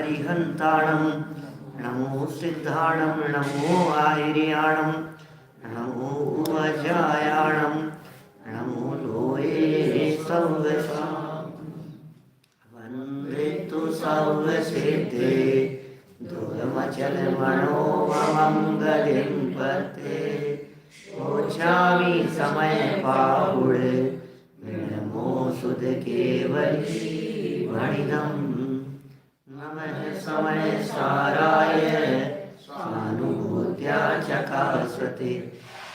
अरिहंताणं नमो सिद्धाणं नमो आहिर्याणं नमो उवजायाणं नमो लोये सर्वसां वन्दे तु सर्वसिद्धे दुर्गमचलमणोमङ्गलिं पते ओछामि समय पाहुड़ नमो सुध केवली वणिदं नमः समय साराय स्वानुभूत्या चकास्वते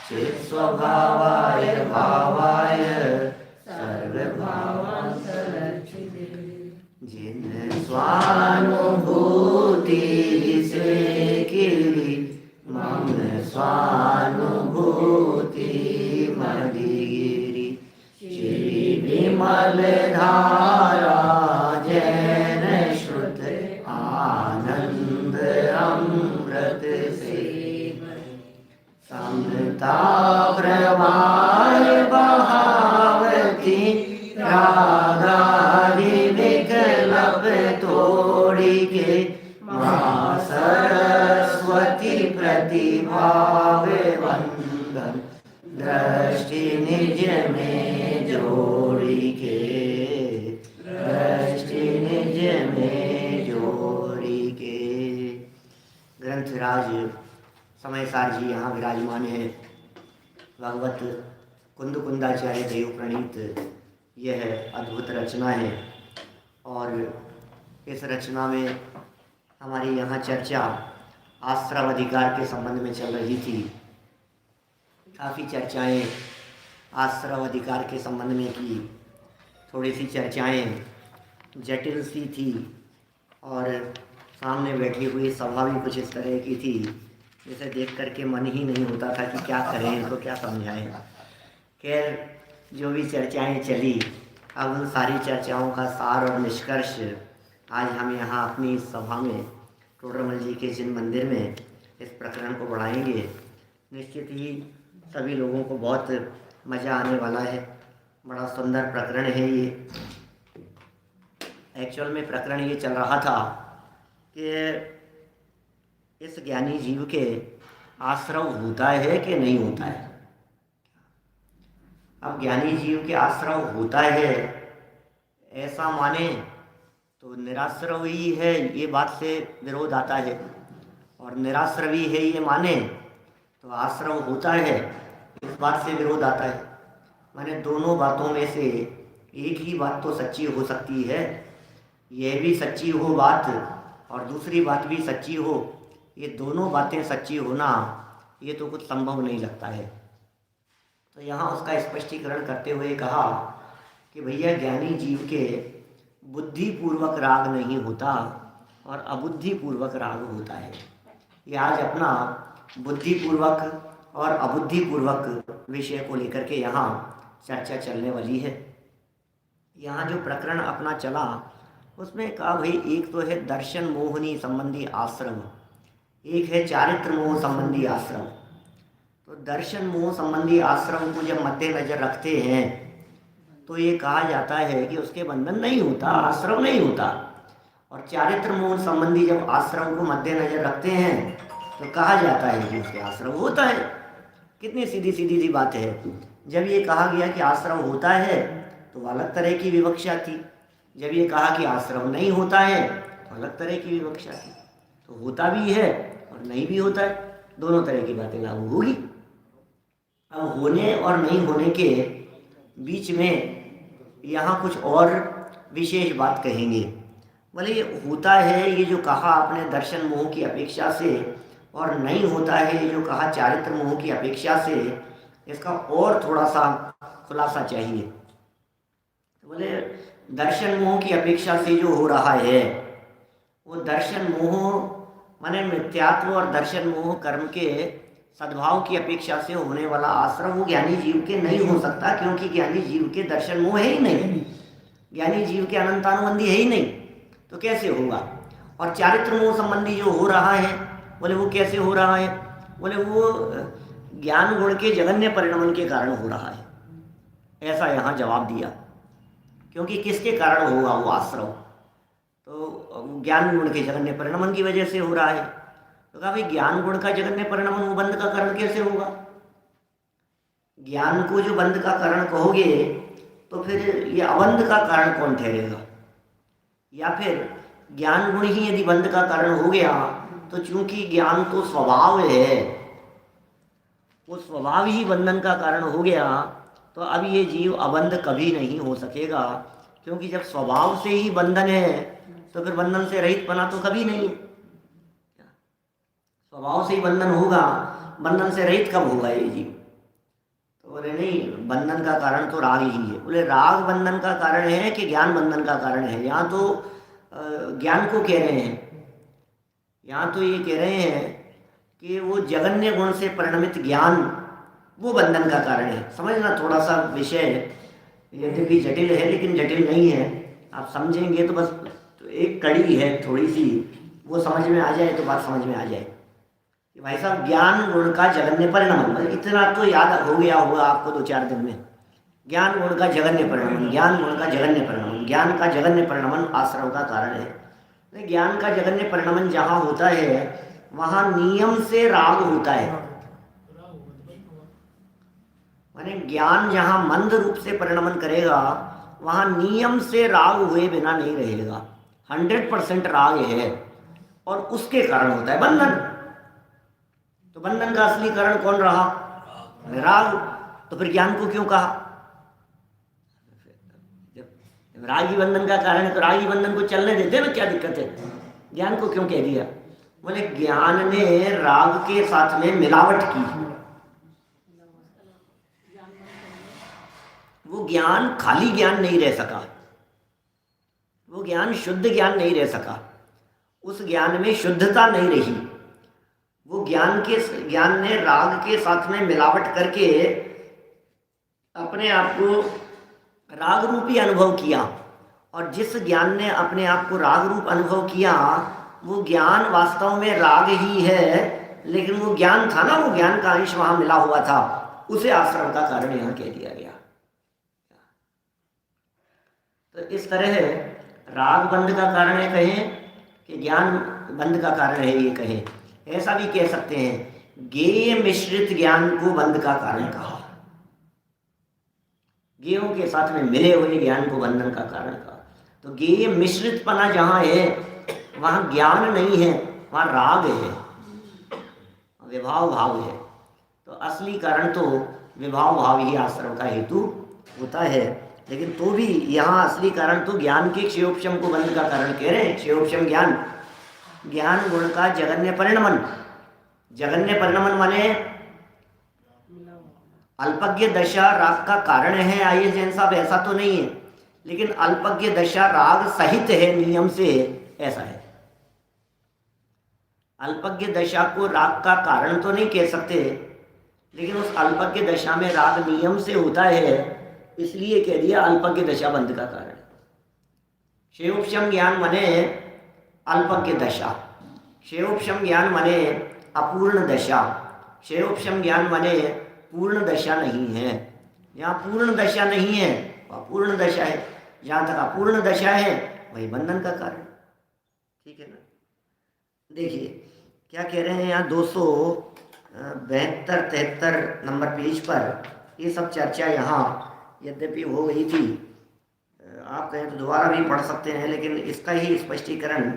चित्स्वभावाय भावाय सर्वभावान्तरक्षिते जिन स्वानुभूति से किली मम स्वानुभूति मदिगिरि श्री विमल धारा जैन श्रुत आनंद अमृत से समता प्रवाह बहावती रागादि विकल्प तोड़ी के मां सरस्वती प्रतिभाव वंदन दृष्टि निज में जोड़ी के दृष्टि निज में जोड़ी के। ग्रंथराज समयसार जी यहाँ विराजमान है। भगवत कुंदकुंदाचार्य देव प्रणीत यह अद्भुत रचना है और इस रचना में हमारी यहाँ चर्चा आश्रम अधिकार के संबंध में चल रही थी। काफ़ी चर्चाएं आश्रम अधिकार के संबंध में की, थोड़ी सी चर्चाएं जटिल सी थी और सामने बैठी हुई सभा भी कुछ इस तरह की थी जिसे देख करके मन ही नहीं होता था कि क्या करें, इनको क्या समझाएं। खैर जो भी चर्चाएं चली, अब उन सारी चर्चाओं का सार और निष्कर्ष आज हम यहाँ अपनी सभा में टोडरमल जी के जिन मंदिर में इस प्रकरण को बढ़ाएंगे। निश्चित ही सभी लोगों को बहुत मज़ा आने वाला है। बड़ा सुंदर प्रकरण है ये। एक्चुअल में प्रकरण ये चल रहा था कि इस ज्ञानी जीव के आश्रव होता है कि नहीं होता है। अब ज्ञानी जीव के आश्रव होता है ऐसा माने तो निराश्रवी है, ये बात से विरोध आता है, और निराश्रवी है ये माने तो आश्रव होता है, इस बात से विरोध आता है। माने दोनों बातों में से एक ही बात तो सच्ची हो सकती है। यह भी सच्ची हो बात और दूसरी बात भी सच्ची हो, ये दोनों बातें सच्ची होना ये तो कुछ संभव नहीं लगता है। तो यहाँ उसका स्पष्टीकरण करते हुए कहा कि भैया ज्ञानी जीव के बुद्धिपूर्वक राग नहीं होता और अबुद्धिपूर्वक राग होता है। ये आज अपना बुद्धिपूर्वक और अबुद्धिपूर्वक विषय को लेकर के यहाँ चर्चा चलने वाली है। यहाँ जो प्रकरण अपना चला उसमें कहा भाई एक तो है दर्शन मोहनी संबंधी आश्रम, एक है चारित्र मोह संबंधी आश्रम। तो दर्शन मोह संबंधी आश्रम को जब मद्देनजर रखते हैं तो ये कहा जाता है कि उसके बंधन नहीं होता, आश्रम नहीं होता। और चारित्र मोह संबंधी जब आश्रम को मद्देनजर रखते हैं तो कहा जाता है कि उसके आश्रम होता है। कितनी सीधी सीधी सी बात है। जब ये कहा गया कि आश्रम होता है तो अलग तरह की विवक्षा थी, जब ये कहा कि आश्रम नहीं होता है तो अलग तरह की विवक्षा थी। तो होता भी है और नहीं भी होता है, दोनों तरह की बातें लागू होगी। अब होने और नहीं होने के बीच में यहाँ कुछ और विशेष बात कहेंगे। बोले ये होता है ये जो कहा आपने दर्शन मोह की अपेक्षा से, और नहीं होता है ये जो कहा चारित्र मोह की अपेक्षा से, इसका और थोड़ा सा खुलासा चाहिए। तो बोले दर्शन मोह की अपेक्षा से जो हो रहा है वो दर्शन मोह माने मिथ्यात्व और दर्शन मोह कर्म के सद्भाव की अपेक्षा से होने वाला आश्रम वो ज्ञानी जीव के नहीं हो सकता, क्योंकि ज्ञानी जीव के दर्शन मोह है ही नहीं, ज्ञानी जीव के अनंतानुबंधी है ही नहीं, तो कैसे होगा। और चारित्र मोह संबंधी जो हो रहा है बोले वो कैसे हो रहा है, बोले वो ज्ञान गुण के जगन्य परिणमन के कारण हो रहा है, ऐसा यहाँ जवाब दिया। क्योंकि किसके कारण होगा वो आश्रम, तो ज्ञान गुण के जगन्य परिणमन की वजह से हो रहा है। तो कहा भाई ज्ञान गुण का जगन्य परिणमन वो बंध का कारण कैसे होगा? ज्ञान को जो बंध का कारण कहोगे तो फिर ये अबंध का कारण कौन ठहरेगा? या फिर ज्ञान गुण ही यदि बंध का कारण हो गया तो चूंकि ज्ञान तो स्वभाव है, वो स्वभाव ही बंधन का कारण हो गया, तो अब ये जीव अबंध कभी नहीं हो सकेगा, क्योंकि जब स्वभाव से ही बंधन है तो फिर बंधन से रहित पना तो कभी नहीं। स्वभाव से ही बंधन होगा, बंधन से रहित कब होगा ये जीव? तो बोले नहीं, बंधन का कारण तो राग ही है। बोले राग बंधन का कारण है कि ज्ञान बंधन का कारण है? यहाँ तो ज्ञान को कह रहे हैं, यहाँ तो ये कह रहे हैं कि वो जगन्य गुण से परिणमित ज्ञान वो बंधन का कारण है। समझना, थोड़ा सा विषय यद्यपि जटिल है लेकिन जटिल नहीं है, आप समझेंगे तो बस तो एक कड़ी है थोड़ी सी, वो समझ में आ जाए तो बात समझ में आ जाए कि भाई साहब ज्ञान गुण का जगन्य परिणमन, इतना तो याद हो गया होगा आपको 2-4 दिन में। ज्ञान गुण का जगन्य परिणमन, ज्ञान गुण का जगन्य परिणमन, ज्ञान का जगन्य परिणमन आश्रव का कारण है। ज्ञान का जगन्य परिणमन जहाँ होता है वहाँ नियम से राग होता है। माने ज्ञान जहाँ मंद रूप से परिणमन करेगा वहाँ नियम से राग हुए बिना नहीं रहेगा, 100% राग है और उसके कारण होता है बंधन। तो बंधन का असली कारण कौन रहा? राग। तो फिर ज्ञान को क्यों कहा? जब राग ही बंधन का कारण है तो राग ही बंधन को चलने देते ना, क्या दिक्कत है? ज्ञान को क्यों कह दिया? बोले ज्ञान ने राग के साथ में मिलावट की, वो ज्ञान खाली ज्ञान नहीं रह सका, वो ज्ञान शुद्ध ज्ञान नहीं रह सका, उस ज्ञान में शुद्धता नहीं रही। वो ज्ञान ने राग के साथ में मिलावट करके अपने आप को राग रूपी अनुभव किया, और जिस ज्ञान ने अपने आप को राग रूप अनुभव किया वो ज्ञान वास्तव में राग ही है, लेकिन वो ज्ञान था ना, वो ज्ञान का अंश वहां मिला हुआ था, उसे आश्रम का कारण यहाँ कह दिया गया। तो इस तरह राग बंध का कारण है कहें कि ज्ञान बंध का कारण है ये कहें, ऐसा भी कह सकते हैं। गेय मिश्रित ज्ञान को बंध का कारण कहा, गेयों के साथ में मिले हुए ज्ञान को बंधन का कारण कहा। तो गेय मिश्रित पना जहाँ है वहाँ ज्ञान नहीं है, वहाँ राग है, विभाव भाव है। तो असली कारण तो विभाव भाव ही आश्रम का हेतु होता है, लेकिन तो भी यहाँ असली कारण तो ज्ञान के क्षयोपशम को बंध का कारण कह रहे हैं। क्षयोपशम ज्ञान, ज्ञान गुण का जगन्य परिणमन। जगन्य परिणमन माने अल्पज्ञ दशा राग का कारण है, आइए जैन साहब ऐसा तो नहीं है, लेकिन अल्पज्ञ दशा राग सहित है नियम से, ऐसा है। अल्पज्ञ दशा को राग का कारण तो नहीं कह सकते, लेकिन उस अल्पज्ञ दशा में राग नियम से होता है, इसलिए कह दिया अल्पज्ञ दशा बंध का कारण। क्षयोपशम ज्ञान माने अल्पज्ञ दशा, क्षयोपशम ज्ञान माने अपूर्ण दशा, क्षयोपशम ज्ञान माने पूर्ण दशा नहीं है। जहाँ पूर्ण दशा नहीं है वह पूर्ण दशा है, जहाँ तक अपूर्ण दशा है वही बंधन का कारण। ठीक है ना? देखिए क्या कह रहे हैं यहाँ 272-73 नंबर पेज पर, ये सब चर्चा यहाँ यद्यपि हो गई थी, आप कहें तो दोबारा भी पढ़ सकते हैं, लेकिन इसका ही स्पष्टीकरण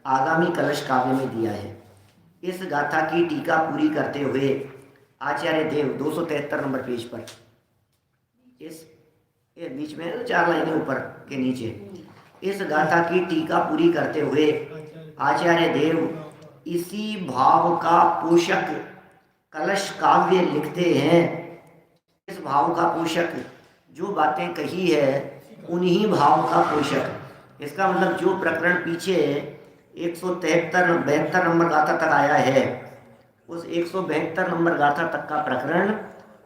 आगामी कलश काव्य में दिया है। इस गाथा की टीका पूरी करते हुए आचार्य देव 273 नंबर पेज पर, इस बीच में 4 लाइनें ऊपर के नीचे, इस गाथा की टीका पूरी करते हुए आचार्य देव इसी भाव का पोषक कलश काव्य लिखते हैं। इस भाव का पोषक, जो बातें कही है उन्हीं भाव का पोषक। इसका मतलब जो प्रकरण पीछे 173-72 नंबर गाथा तक आया है, उस 172 नंबर गाथा तक का प्रकरण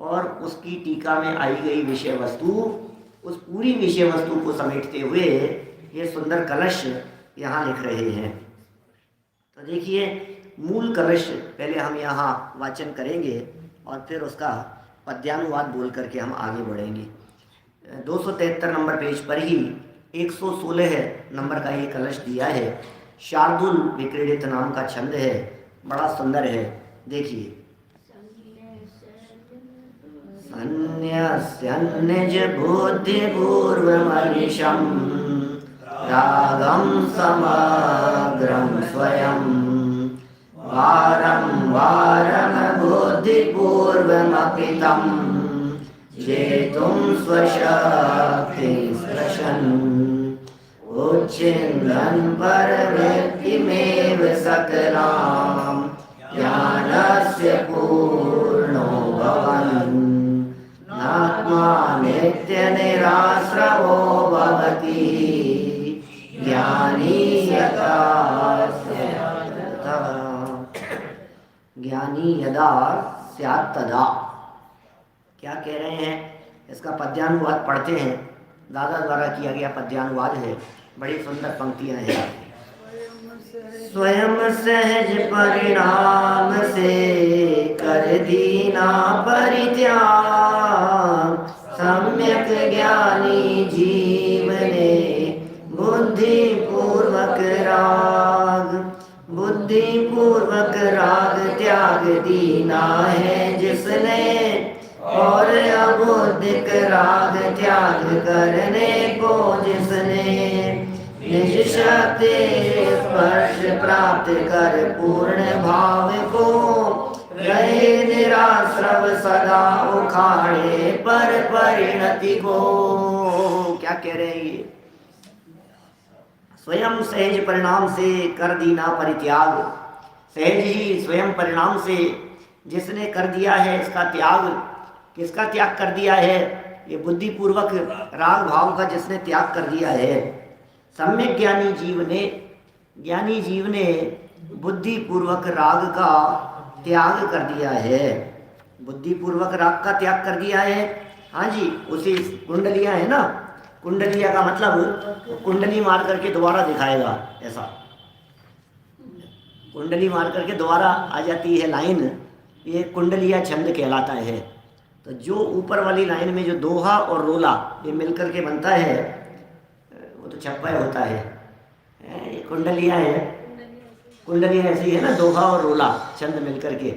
और उसकी टीका में आई गई विषय वस्तु, उस पूरी विषय वस्तु को समेटते हुए ये सुंदर कलश यहाँ लिख रहे हैं। तो देखिए मूल कलश पहले हम यहाँ वाचन करेंगे और फिर उसका पद्यानुवाद बोल करके हम आगे बढ़ेंगे। 273 नंबर पेज पर ही 116 नंबर का ये कलश दिया है। शार्दुल विक्रीडित नाम का छंद है, बड़ा सुंदर है। देखिए, अन्यज बुद्धि पूर्वमनिशम रागम समग्रम स्वयं वारं वारं बुद्धि पूर्वमपितं जेतुं स्वशक्तिं स्पृशन् उच्छिन्दन् परवृत्तिमेव सकलां ज्ञानस्य पूर्णो भवन् आत्मा नित्यनिराश्रवो भवति ज्ञानी यदा स्यात् तदा। क्या कह रहे हैं? इसका पद्यानुवाद पढ़ते हैं। दादा द्वारा किया गया पद्यानुवाद है, बड़ी सुंदर पंक्तियां हैं। स्वयं सहज परिणाम से कर दीना परित्याग सम्यक ज्ञानी जीव ने बुद्धि पूर्वक राग त्याग दीना है जिसने और अबुद्धिक राग त्याग करने को जिसने निज शक्ति स्पर्श प्राप्त कर पूर्ण भाव को रहे निराश्रव सदा उखाड़े पर परिणति को। क्या कह रहे हैं ये? स्वयं सहज परिणाम से कर दीना परित्याग। सहज ही स्वयं परिणाम से जिसने कर दिया है इसका त्याग। किसका त्याग कर दिया है? ये बुद्धिपूर्वक राग भाव का जिसने त्याग कर दिया है। सम्यक ज्ञानी जीव ने बुद्धिपूर्वक राग का त्याग कर दिया है। बुद्धिपूर्वक राग का त्याग कर दिया है। हाँ जी, उसी कुंडलियाँ है ना, कुंडलिया का मतलब कुंडली मार करके दोबारा दिखाएगा। ऐसा कुंडली मार करके दोबारा आ जाती है लाइन, ये कुंडलिया छंद कहलाता है। तो जो ऊपर वाली लाइन में जो दोहा और रोला ये मिलकर के बनता है वो तो छप्पा होता है। ये कुंडलिया है, कुंडलिया ऐसी है ना, दोहा और रोला छंद मिलकर के।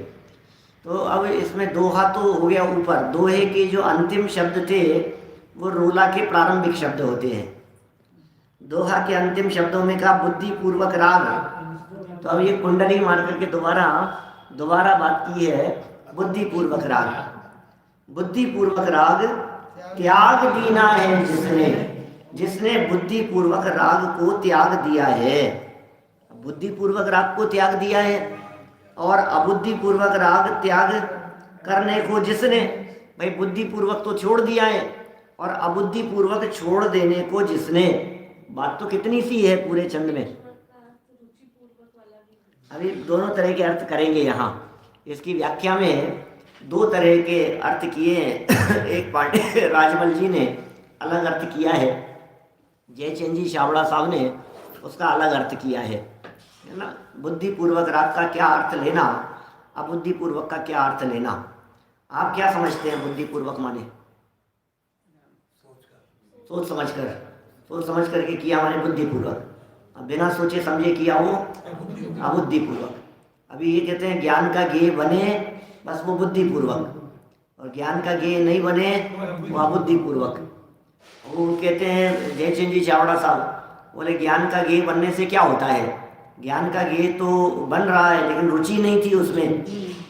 तो अब इसमें दोहा तो हो गया ऊपर, दोहे के जो अंतिम शब्द थे वो रोला के प्रारंभिक शब्द होते हैं। दोहा के अंतिम शब्दों में कहा बुद्धिपूर्वक राग। तो अब ये कुंडली मार करके दोबारा बात की है बुद्धिपूर्वक राग। बुद्धिपूर्वक राग त्याग दीना है जिसने बुद्धिपूर्वक राग को त्याग दिया है। बुद्धिपूर्वक राग को त्याग दिया है और अबुद्धिपूर्वक राग त्याग करने को जिसने, भाई बुद्धिपूर्वक तो छोड़ दिया है और अबुद्धिपूर्वक छोड़ देने को जिसने। बात तो कितनी सी है पूरे छंद में। अभी दोनों तरह के अर्थ करेंगे यहाँ। इसकी व्याख्या में दो तरह के अर्थ किए हैं। एक पांडे राजमल जी ने अलग अर्थ किया है, जयचंद जी छाबड़ा साहब ने उसका अलग अर्थ किया है ना। बुद्धिपूर्वक राग का क्या अर्थ लेना, अबुद्धिपूर्वक का क्या अर्थ लेना। आप क्या समझते हैं बुद्धिपूर्वक माने? सोच समझ करके किया माने बुद्धिपूर्वक। अब बिना सोचे समझे किया वो अबुद्धिपूर्वक। अभी ये कहते हैं ज्ञान का ज्ञेय बने बस वो बुद्धिपूर्वक, और ज्ञान का ज्ञेय नहीं बने वो अबुद्धिपूर्वक। वो कहते हैं जयचंद जी छाबड़ा साहब बोले ज्ञान का ज्ञेय बनने से क्या होता है? ज्ञान का ज्ञेय तो बन रहा है लेकिन रुचि नहीं थी उसमें,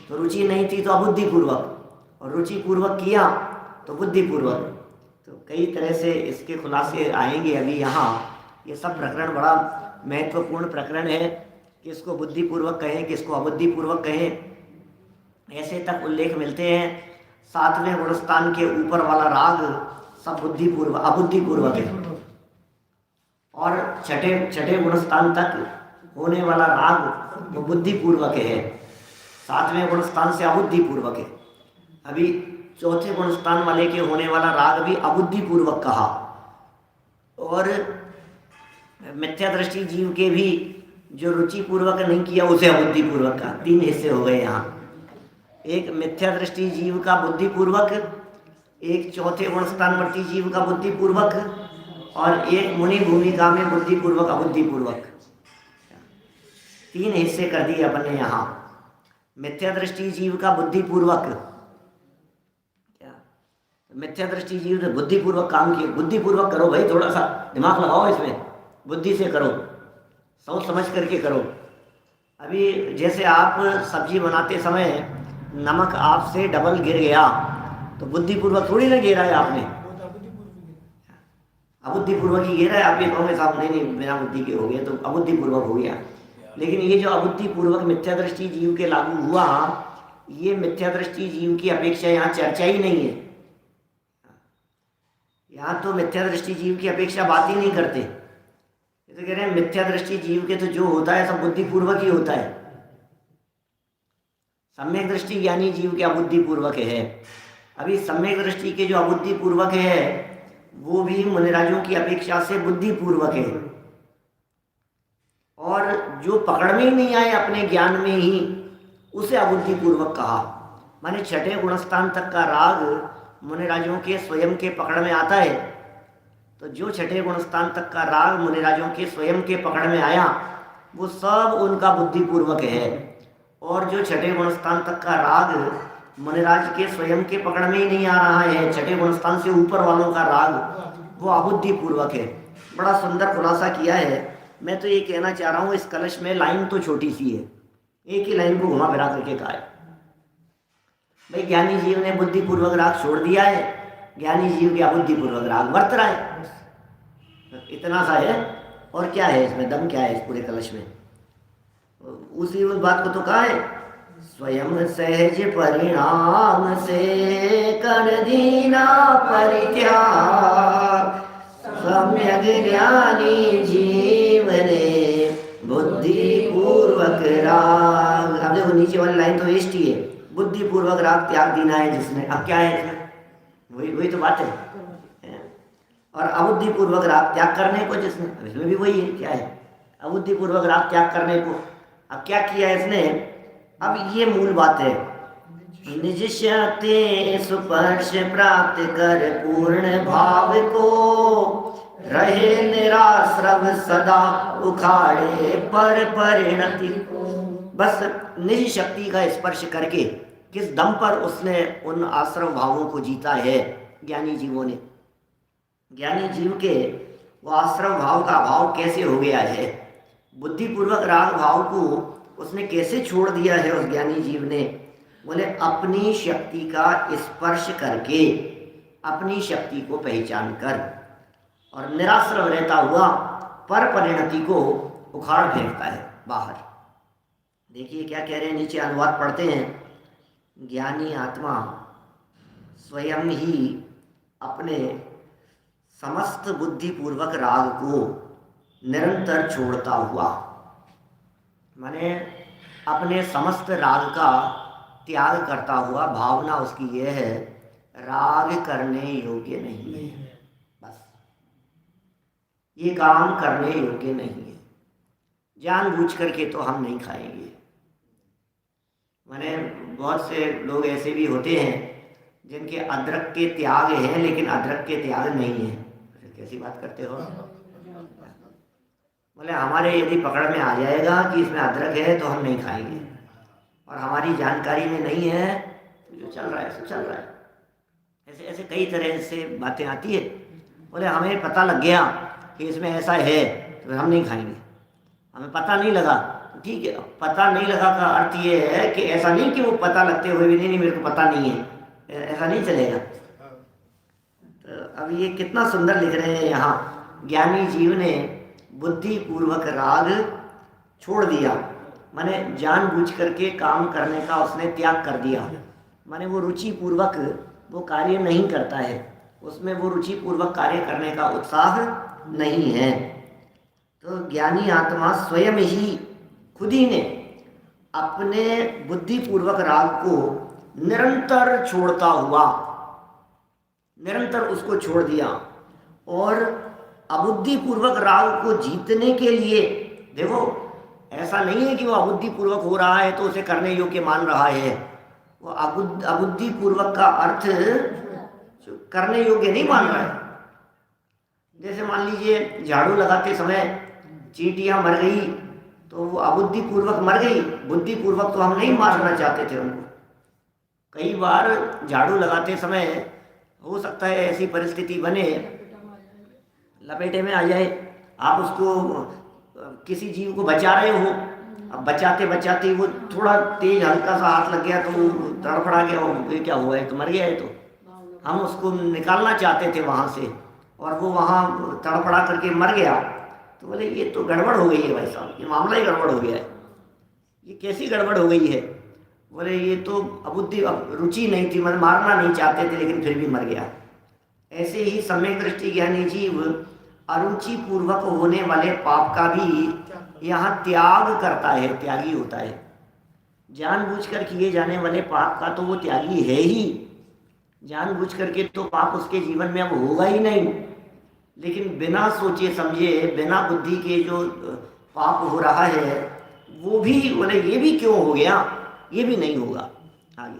तो रुचि नहीं थी तो अबुद्धिपूर्वक, और रुचिपूर्वक किया तो बुद्धिपूर्वक। तो कई तरह से इसके खुलासे आएंगे अभी यहाँ। ये सब प्रकरण बड़ा महत्वपूर्ण प्रकरण है, किसको बुद्धिपूर्वक कहें किसको अबुद्धिपूर्वक कहें, ऐसे तक उल्लेख मिलते हैं। 7वें गुणस्थान के ऊपर वाला राग सब अबुद्धिपूर्वक है, और छठे गुणस्थान तक होने वाला राग वो बुद्धिपूर्वक है। 7वें गुणस्थान से अबुद्धिपूर्वक है। अभी चौथे गुणस्थान वाले के होने वाला राग भी अबुद्धिपूर्वक कहा। और मिथ्या दृष्टि जीव के भी जो रुचिपूर्वक नहीं किया उसे अबुद्धिपूर्वक का। 3 हिस्से हो गए यहाँ। एक मिथ्या दृष्टि जीव का बुद्धिपूर्वक, एक चौथे गुणस्थानवर्ती जीव का बुद्धिपूर्वक, और एक मुनि भूमिका में बुद्धिपूर्वक अबुद्धिपूर्वक, 3 हिस्से कर दिए अपन ने यहाँ। मिथ्या दृष्टि जीव का बुद्धिपूर्वक, क्या मिथ्या दृष्टि जीव ने बुद्धिपूर्वक काम किए। बुद्धिपूर्वक करो भाई, थोड़ा सा दिमाग लगाओ इसमें, बुद्धि से करो, सोच समझ करके करो। अभी जैसे आप सब्जी बनाते समय नमक आपसे डबल गिर गया तो बुद्धिपूर्वक थोड़ी ना गिरा है आपने, अबुद्धिपूर्वक ही गिरा है। आप ये कहोगे साहब नहीं नहीं बिना बुद्धि के हो गया, तो अबुद्धिपूर्वक हो गया। लेकिन ये जो अबुद्धिपूर्वक मिथ्या दृष्टि जीव के लागू हुआ, ये मिथ्या दृष्टि जीव की अपेक्षा यहाँ चर्चा ही नहीं है। यहाँ तो मिथ्या दृष्टि जीव की अपेक्षा बात ही नहीं करते। ये तो कह रहे हैं मिथ्या दृष्टि जीव के तो जो होता है सब बुद्धिपूर्वक ही होता है। सम्यक दृष्टि ज्ञानी जीव के अबुद्धिपूर्वक है। अभी सम्यक दृष्टि के जो अबुद्धिपूर्वक है वो भी मुनिराजों की अपेक्षा से बुद्धिपूर्वक है। और जो पकड़ में ही नहीं आए अपने ज्ञान में ही, उसे अबुद्धिपूर्वक कहा। माने छठे गुणस्थान तक का राग मुनिराजों के स्वयं के पकड़ में आता है, तो जो छठे गुणस्थान तक का राग मुनिराजों के स्वयं के पकड़ में आया वो सब उनका बुद्धिपूर्वक है। और जो छठे गुणस्थान तक का राग मुनिराज के स्वयं के पकड़ में ही नहीं आ रहा है, छठे गुणस्थान से ऊपर वालों का राग, वो अबुद्धिपूर्वक है। बड़ा सुंदर खुलासा किया है। मैं तो ये कहना चाह रहा हूँ, इस कलश में लाइन तो छोटी सी है, एक ही लाइन को घुमा फिरा करके कहा है भाई ज्ञानी जीव ने बुद्धिपूर्वक राग छोड़ दिया है, ज्ञानी जीव के अबुद्धिपूर्वक राग वर्त रहा है। इतना सा है, और क्या है इसमें, दम क्या है इस पूरे कलश में। उसी उस बात को तो कहा है, स्वयं सहज परिणाम से कर दीना परित्याग, सम्यक ज्ञानी जीव ने बुद्धिपूर्वक राग। अब देखो नीचे वाली लाइन तो वेस्ट ही है, बुद्धिपूर्वक राग त्याग दीना है जिसने। अब क्या है इसमें, वही तो बात है। और अबुद्धिपूर्वक राग त्याग करने को जिसने, इसमें भी वही है, क्या है, अबुद्धिपूर्वक राग त्याग करने को। अब क्या किया इसने, अब ये मूल बात है, निज शक्ति स्पर्श प्राप्त कर पूर्ण भाव को, रहे निराश्रव सदा उखाड़े पर परिणति को। बस निज शक्ति का स्पर्श करके किस दम पर उसने उन आश्रव भावों को जीता है ज्ञानी जीवों ने। ज्ञानी जीव के वो आश्रव भाव का अभाव कैसे हो गया है, बुद्धिपूर्वक राग भाव को उसने कैसे छोड़ दिया है उस ज्ञानी जीव ने। बोले अपनी शक्ति का स्पर्श करके, अपनी शक्ति को पहचान कर, और निराश्रव रहता हुआ पर परिणति को उखाड़ फेंकता है बाहर। देखिए क्या कह रहे हैं, नीचे अनुवाद पढ़ते हैं। ज्ञानी आत्मा स्वयं ही अपने समस्त बुद्धिपूर्वक राग को निरंतर छोड़ता हुआ, माने अपने समस्त राग का त्याग करता हुआ, भावना उसकी यह है राग करने योग्य नहीं है, बस ये काम करने योग्य नहीं है, जानबूझ करके तो हम नहीं खाएंगे। माने बहुत से लोग ऐसे भी होते हैं जिनके अदरक के त्याग हैं लेकिन अदरक के त्याग नहीं है। कैसी बात करते हो, बोले हमारे यदि पकड़ में आ जाएगा कि इसमें अदरक है तो हम नहीं खाएंगे, और हमारी जानकारी में नहीं है तो जो चल रहा है सो चल रहा है। ऐसे ऐसे कई तरह से बातें आती है। बोले हमें पता लग गया कि इसमें ऐसा है तो हम नहीं खाएंगे, हमें पता नहीं लगा, ठीक है। पता नहीं लगा का अर्थ ये है कि ऐसा नहीं कि वो पता लगते हुए भी नहीं मेरे को पता नहीं है, ऐसा नहीं चलेगा। तो अब ये कितना सुंदर लिख रहे हैं यहाँ, ज्ञानी जीव ने बुद्धिपूर्वक राग छोड़ दिया, माने जानबूझ करके काम करने का उसने त्याग कर दिया। माने वो रुचि पूर्वक वो कार्य नहीं करता है, उसमें वो रुचि पूर्वक कार्य करने का उत्साह नहीं है। तो ज्ञानी आत्मा स्वयं ही खुद ही ने अपने बुद्धिपूर्वक राग को निरंतर छोड़ता हुआ, निरंतर उसको छोड़ दिया, और अबुद्धिपूर्वक राग को जीतने के लिए, देखो ऐसा नहीं है कि वो अबुद्धिपूर्वक हो रहा है तो उसे करने योग्य मान रहा है। वो अबुद्धिपूर्वक का अर्थ करने योग्य नहीं मान रहा है। जैसे मान लीजिए झाड़ू लगाते समय चींटियां मर गई तो वो अबुद्धिपूर्वक मर गई, बुद्धिपूर्वक तो हम नहीं मारना चाहते थे उनको। कई बार झाड़ू लगाते समय हो सकता है ऐसी परिस्थिति बने, लपेटे में आ जाए, आप उसको किसी जीव को बचा रहे हो, अब बचाते बचाते वो थोड़ा तेज हल्का सा हाथ लग गया तो वो तड़फड़ा गया, और ये क्या हुआ है, तो मर गया है। तो हम उसको निकालना चाहते थे वहाँ से और वो वहाँ तड़फड़ा करके मर गया, तो बोले ये तो गड़बड़ हो गई है भाई साहब, ये मामला ही गड़बड़ हो गया है। ये कैसी गड़बड़ हो गई है? बोले ये तो अबुद्धि, रुचि नहीं थी, मतलब मारना नहीं चाहते थे लेकिन फिर भी मर गया। ऐसे ही सम्यक दृष्टि ज्ञानी जीव अरुचि पूर्वक होने वाले पाप का भी यहाँ त्याग करता है, त्यागी होता है। जानबूझकर किए जाने वाले पाप का तो वो त्यागी है ही, जानबूझ करके तो पाप उसके जीवन में अब होगा ही नहीं, लेकिन बिना सोचे समझे बिना बुद्धि के जो पाप हो रहा है वो भी, बोले ये भी क्यों हो गया, ये भी नहीं होगा आगे।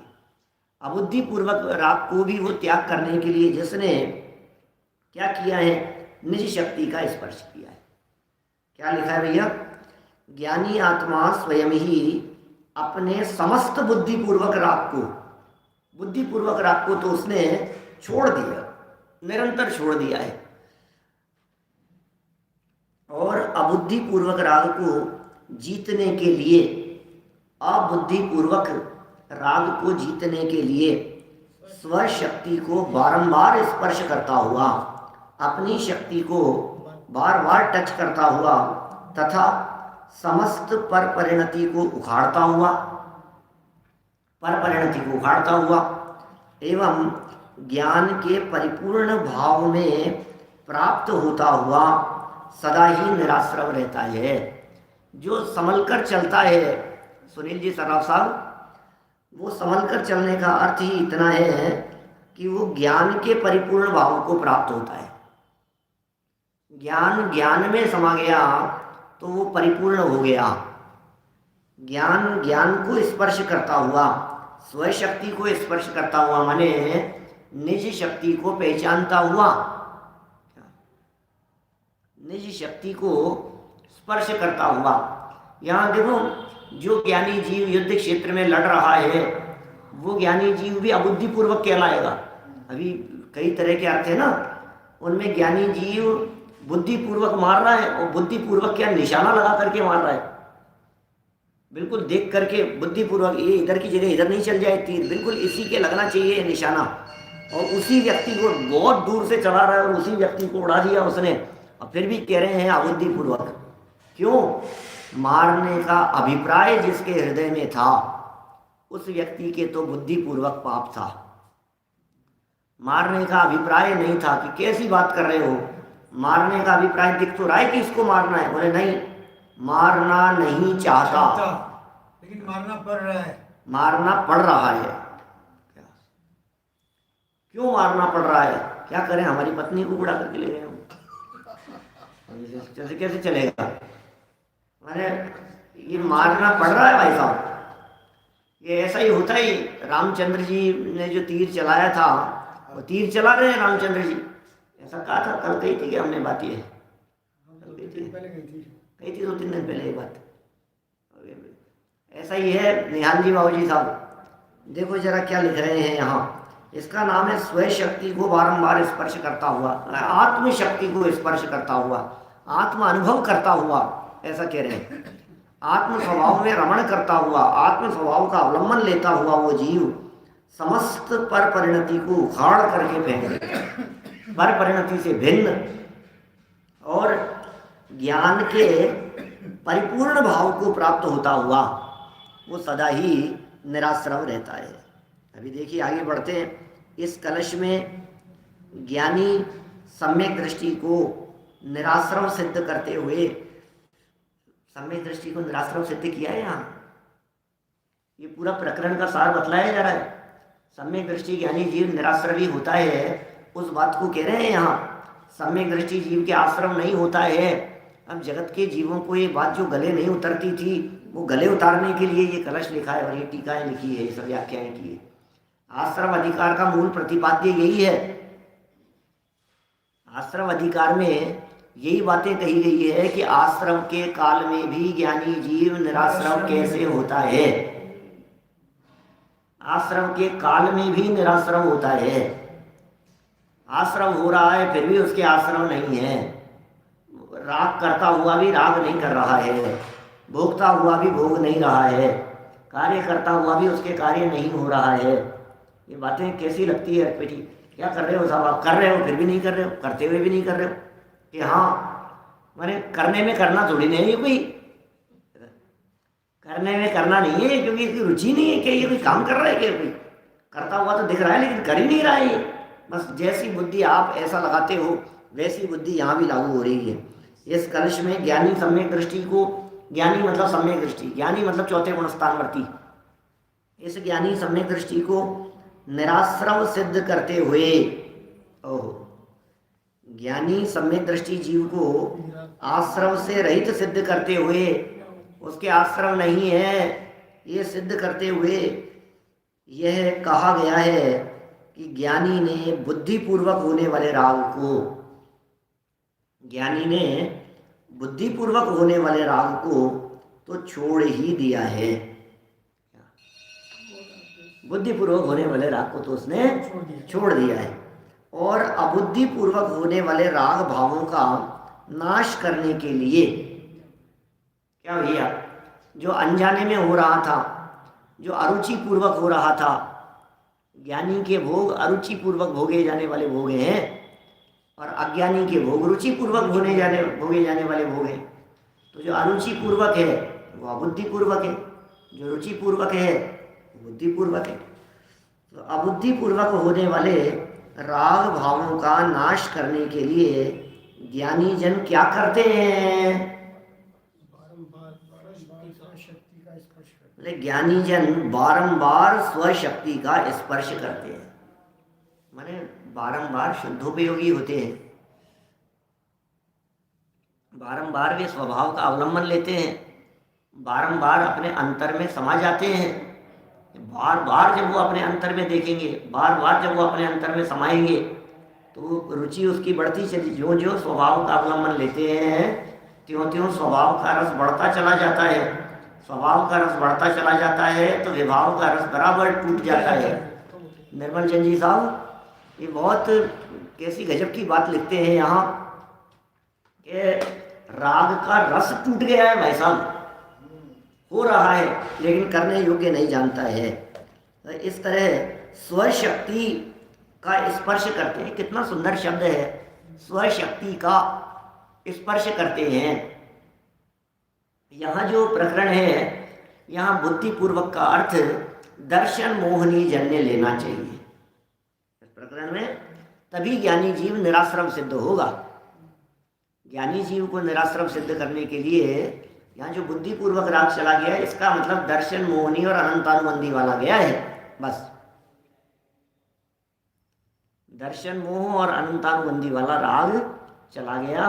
अबुद्धिपूर्वक राग को भी वो त्याग करने के लिए जिसने क्या किया है, निज शक्ति का स्पर्श किया है। क्या लिखा है भैया? ज्ञानी आत्मा स्वयं ही अपने समस्त बुद्धिपूर्वक राग को, बुद्धिपूर्वक राग को तो उसने छोड़ दिया, निरंतर छोड़ दिया है, और अबुद्धिपूर्वक राग को जीतने के लिए, अबुद्धिपूर्वक राग को जीतने के लिए स्वशक्ति को बारंबार स्पर्श करता हुआ, अपनी शक्ति को बार बार टच करता हुआ तथा समस्त पर परिणति को उखाड़ता हुआ, पर परिणति को उखाड़ता हुआ एवं ज्ञान के परिपूर्ण भाव में प्राप्त होता हुआ सदा ही निराश्रव रहता है। जो संभल कर चलता है, सुनील जी सराफ साहब, वो संभल कर चलने का अर्थ ही इतना है कि वो ज्ञान के परिपूर्ण भाव को प्राप्त होता है। ज्ञान ज्ञान में समा गया तो वो परिपूर्ण हो गया। ज्ञान ज्ञान को स्पर्श करता हुआ, स्वशक्ति को स्पर्श करता हुआ, माने निज शक्ति को पहचानता हुआ, निज शक्ति को स्पर्श करता हुआ। यहाँ देखो, जो ज्ञानी जीव युद्ध क्षेत्र में लड़ रहा है वो ज्ञानी जीव भी अबुद्धिपूर्वक कहलाएगा। अभी कई तरह के अर्थ है ना, उनमें ज्ञानी जीव बुद्धिपूर्वक मार रहा है, और बुद्धिपूर्वक क्या, निशाना लगा करके मार रहा है, बिल्कुल देख करके बुद्धिपूर्वक, ये इधर की जगह इधर नहीं चल जाए तीर, बिल्कुल इसी के लगना चाहिए निशाना, और उसी व्यक्ति को बहुत दूर से चला रहा है और उसी व्यक्ति को उड़ा दिया उसने, और फिर भी कह रहे हैं अबुद्धिपूर्वक। क्यों? मारने का अभिप्राय जिसके हृदय में था उस व्यक्ति के तो बुद्धिपूर्वक पाप था, मारने का अभिप्राय नहीं था। कि कैसी बात कर रहे हो, मारने का अभिप्राय दिख तो रहा है कि इसको मारना है, बोले नहीं, मारना नहीं चाहता लेकिन मारना पड़ रहा है, मारना पड़ रहा है। क्यों मारना पड़ रहा है? क्या करें, हमारी पत्नी को उड़ा करके ले गए हम, जैसे कैसे चलेगा? मैंने ये मारना पड़ रहा है भाई साहब, ये ऐसा ही होता ही। रामचंद्र जी ने जो तीर चलाया था, वो तीर चला रहे हैं रामचंद्र जी, ऐसा कहा था, कल कही थी कि हमने बात, ये कही थी 2-3 दिन पहले ये बात। ऐसा ही है निहाल जी बाबूजी साहब, देखो जरा क्या लिख रहे हैं यहाँ। इसका नाम है स्वयं शक्ति को बारंबार स्पर्श करता हुआ, आत्मशक्ति को स्पर्श करता हुआ, आत्म अनुभव करता हुआ, ऐसा कह रहे हैं। आत्म स्वभाव में रमण करता हुआ, आत्म स्वभाव का अवलंबन लेता हुआ वो जीव समस्त पर परिणति को उखाड़ करके फेंक देता है, पर परिणति से भिन्न और ज्ञान के परिपूर्ण भाव को प्राप्त होता हुआ वो सदा ही निराश्रव रहता है। अभी देखिए आगे बढ़ते हैं। इस कलश में ज्ञानी सम्यक दृष्टि को निराश्रव सिद्ध करते हुए, सम्यक दृष्टि को निराश्रव सिद्ध किया है। यहाँ ये पूरा प्रकरण का सार बतलाया जा रहा है। सम्यक दृष्टि ज्ञानी जीव निराश्रवी होता है, उस बात को कह रहे हैं यहाँ। सम्यक दृष्टि जीव के आश्रम नहीं होता है। अब जगत के जीवों को ये बात जो गले नहीं उतरती थी, वो गले उतारने के लिए ये कलश लिखा है और ये टीकाएं लिखी है, ये सब व्याख्याएं की है। आश्रम अधिकार का मूल प्रतिपाद्य यही है। आश्रम अधिकार में यही बातें कही गई है कि आश्रम के काल में भी ज्ञानी जीव निराश्रम कैसे होता है। आश्रम के काल में भी निराश्रम होता है। आश्रम हो रहा है फिर भी उसके आश्रम नहीं है। राग करता हुआ भी राग नहीं कर रहा है, भोगता हुआ भी भोग नहीं रहा है, कार्य करता हुआ भी उसके कार्य नहीं हो रहा है। ये बातें कैसी लगती है बेटी? क्या कर रहे हो साहब? आप कर रहे हो फिर भी नहीं कर रहे हो, करते हुए भी नहीं कर रहे हो कि हाँ, मैंने करने में करना थोड़ी नहीं है। ये कोई करने में करना नहीं है क्योंकि इसकी रुचि नहीं है कि ये कोई काम कर रहा है, क्या कोई करता हुआ तो दिख रहा है लेकिन कर ही नहीं रहा है ये। बस जैसी बुद्धि आप ऐसा लगाते हो वैसी बुद्धि यहाँ भी लागू हो रही है। इस कलश में ज्ञानी सम्यक दृष्टि को, ज्ञानी मतलब सम्यक दृष्टि, ज्ञानी मतलब चौथे गुण स्थानवर्ती, इस ज्ञानी सम्यक दृष्टि को निराश्रव सिद्ध करते हुए, ओह, ज्ञानी सम्यक दृष्टि जीव को आश्रव से रहित सिद्ध करते हुए, उसके आश्रम नहीं है ये सिद्ध करते हुए यह कहा गया है कि ज्ञानी ने बुद्धिपूर्वक होने वाले राग को, ज्ञानी ने बुद्धिपूर्वक होने वाले राग को तो छोड़ ही दिया है। बुद्धिपूर्वक होने वाले राग को तो उसने छोड़ दिया है और अबुद्धिपूर्वक होने वाले राग भावों का नाश करने के लिए, क्या भैया, जो अनजाने में हो रहा था, जो अरुचि पूर्वक हो रहा था, ज्ञानी के भोग अरुचि पूर्वक भोगे जाने वाले भोग हैं और अज्ञानी के भोग रुचि पूर्वक भोगे जाने वाले भोग हैं। तो जो अरुचि पूर्वक है वो अबुद्धि पूर्वक है, जो रुचि पूर्वक है वो बुद्धि पूर्वक है। तो अबुद्धि पूर्वक होने वाले राग भावों का नाश करने के लिए ज्ञानी जन क्या करते हैं? ज्ञानी जन बारंबार स्वशक्ति का स्पर्श करते हैं, माने बारंबार शुद्धोपयोगी होते हैं, बारंबार वे स्वभाव का अवलंबन लेते हैं, बारंबार अपने अंतर में समा जाते हैं। बार बार जब वो अपने अंतर में देखेंगे, बार बार जब वो अपने अंतर में समाएंगे तो रुचि उसकी बढ़ती चली, जो जो स्वभाव का अवलंबन लेते हैं त्यों त्यों स्वभाव का रस बढ़ता चला जाता है। स्वभाव का रस बढ़ता चला जाता है तो विभाव का रस बराबर टूट जाता है। निर्मल चंद जी साहब ये बहुत कैसी गजब की बात लिखते हैं यहाँ कि राग का रस टूट गया है भाई साहब, हो रहा है लेकिन करने योग्य नहीं जानता है। तो इस तरह स्वशक्ति का स्पर्श करते हैं, कितना सुंदर शब्द है, स्वशक्ति का स्पर्श करते हैं। यहाँ जो प्रकरण है यहाँ बुद्धिपूर्वक का अर्थ दर्शन मोहनी जन्य लेना चाहिए। इस प्रकरण में तभी ज्ञानी जीव निराश्रम सिद्ध होगा। ज्ञानी जीव को निराश्रम सिद्ध करने के लिए यहाँ जो बुद्धिपूर्वक राग चला गया है इसका मतलब दर्शन मोहनी और अनंतानुबंधी वाला गया है। बस दर्शन मोह और अनंतानुबंधी वाला राग चला गया,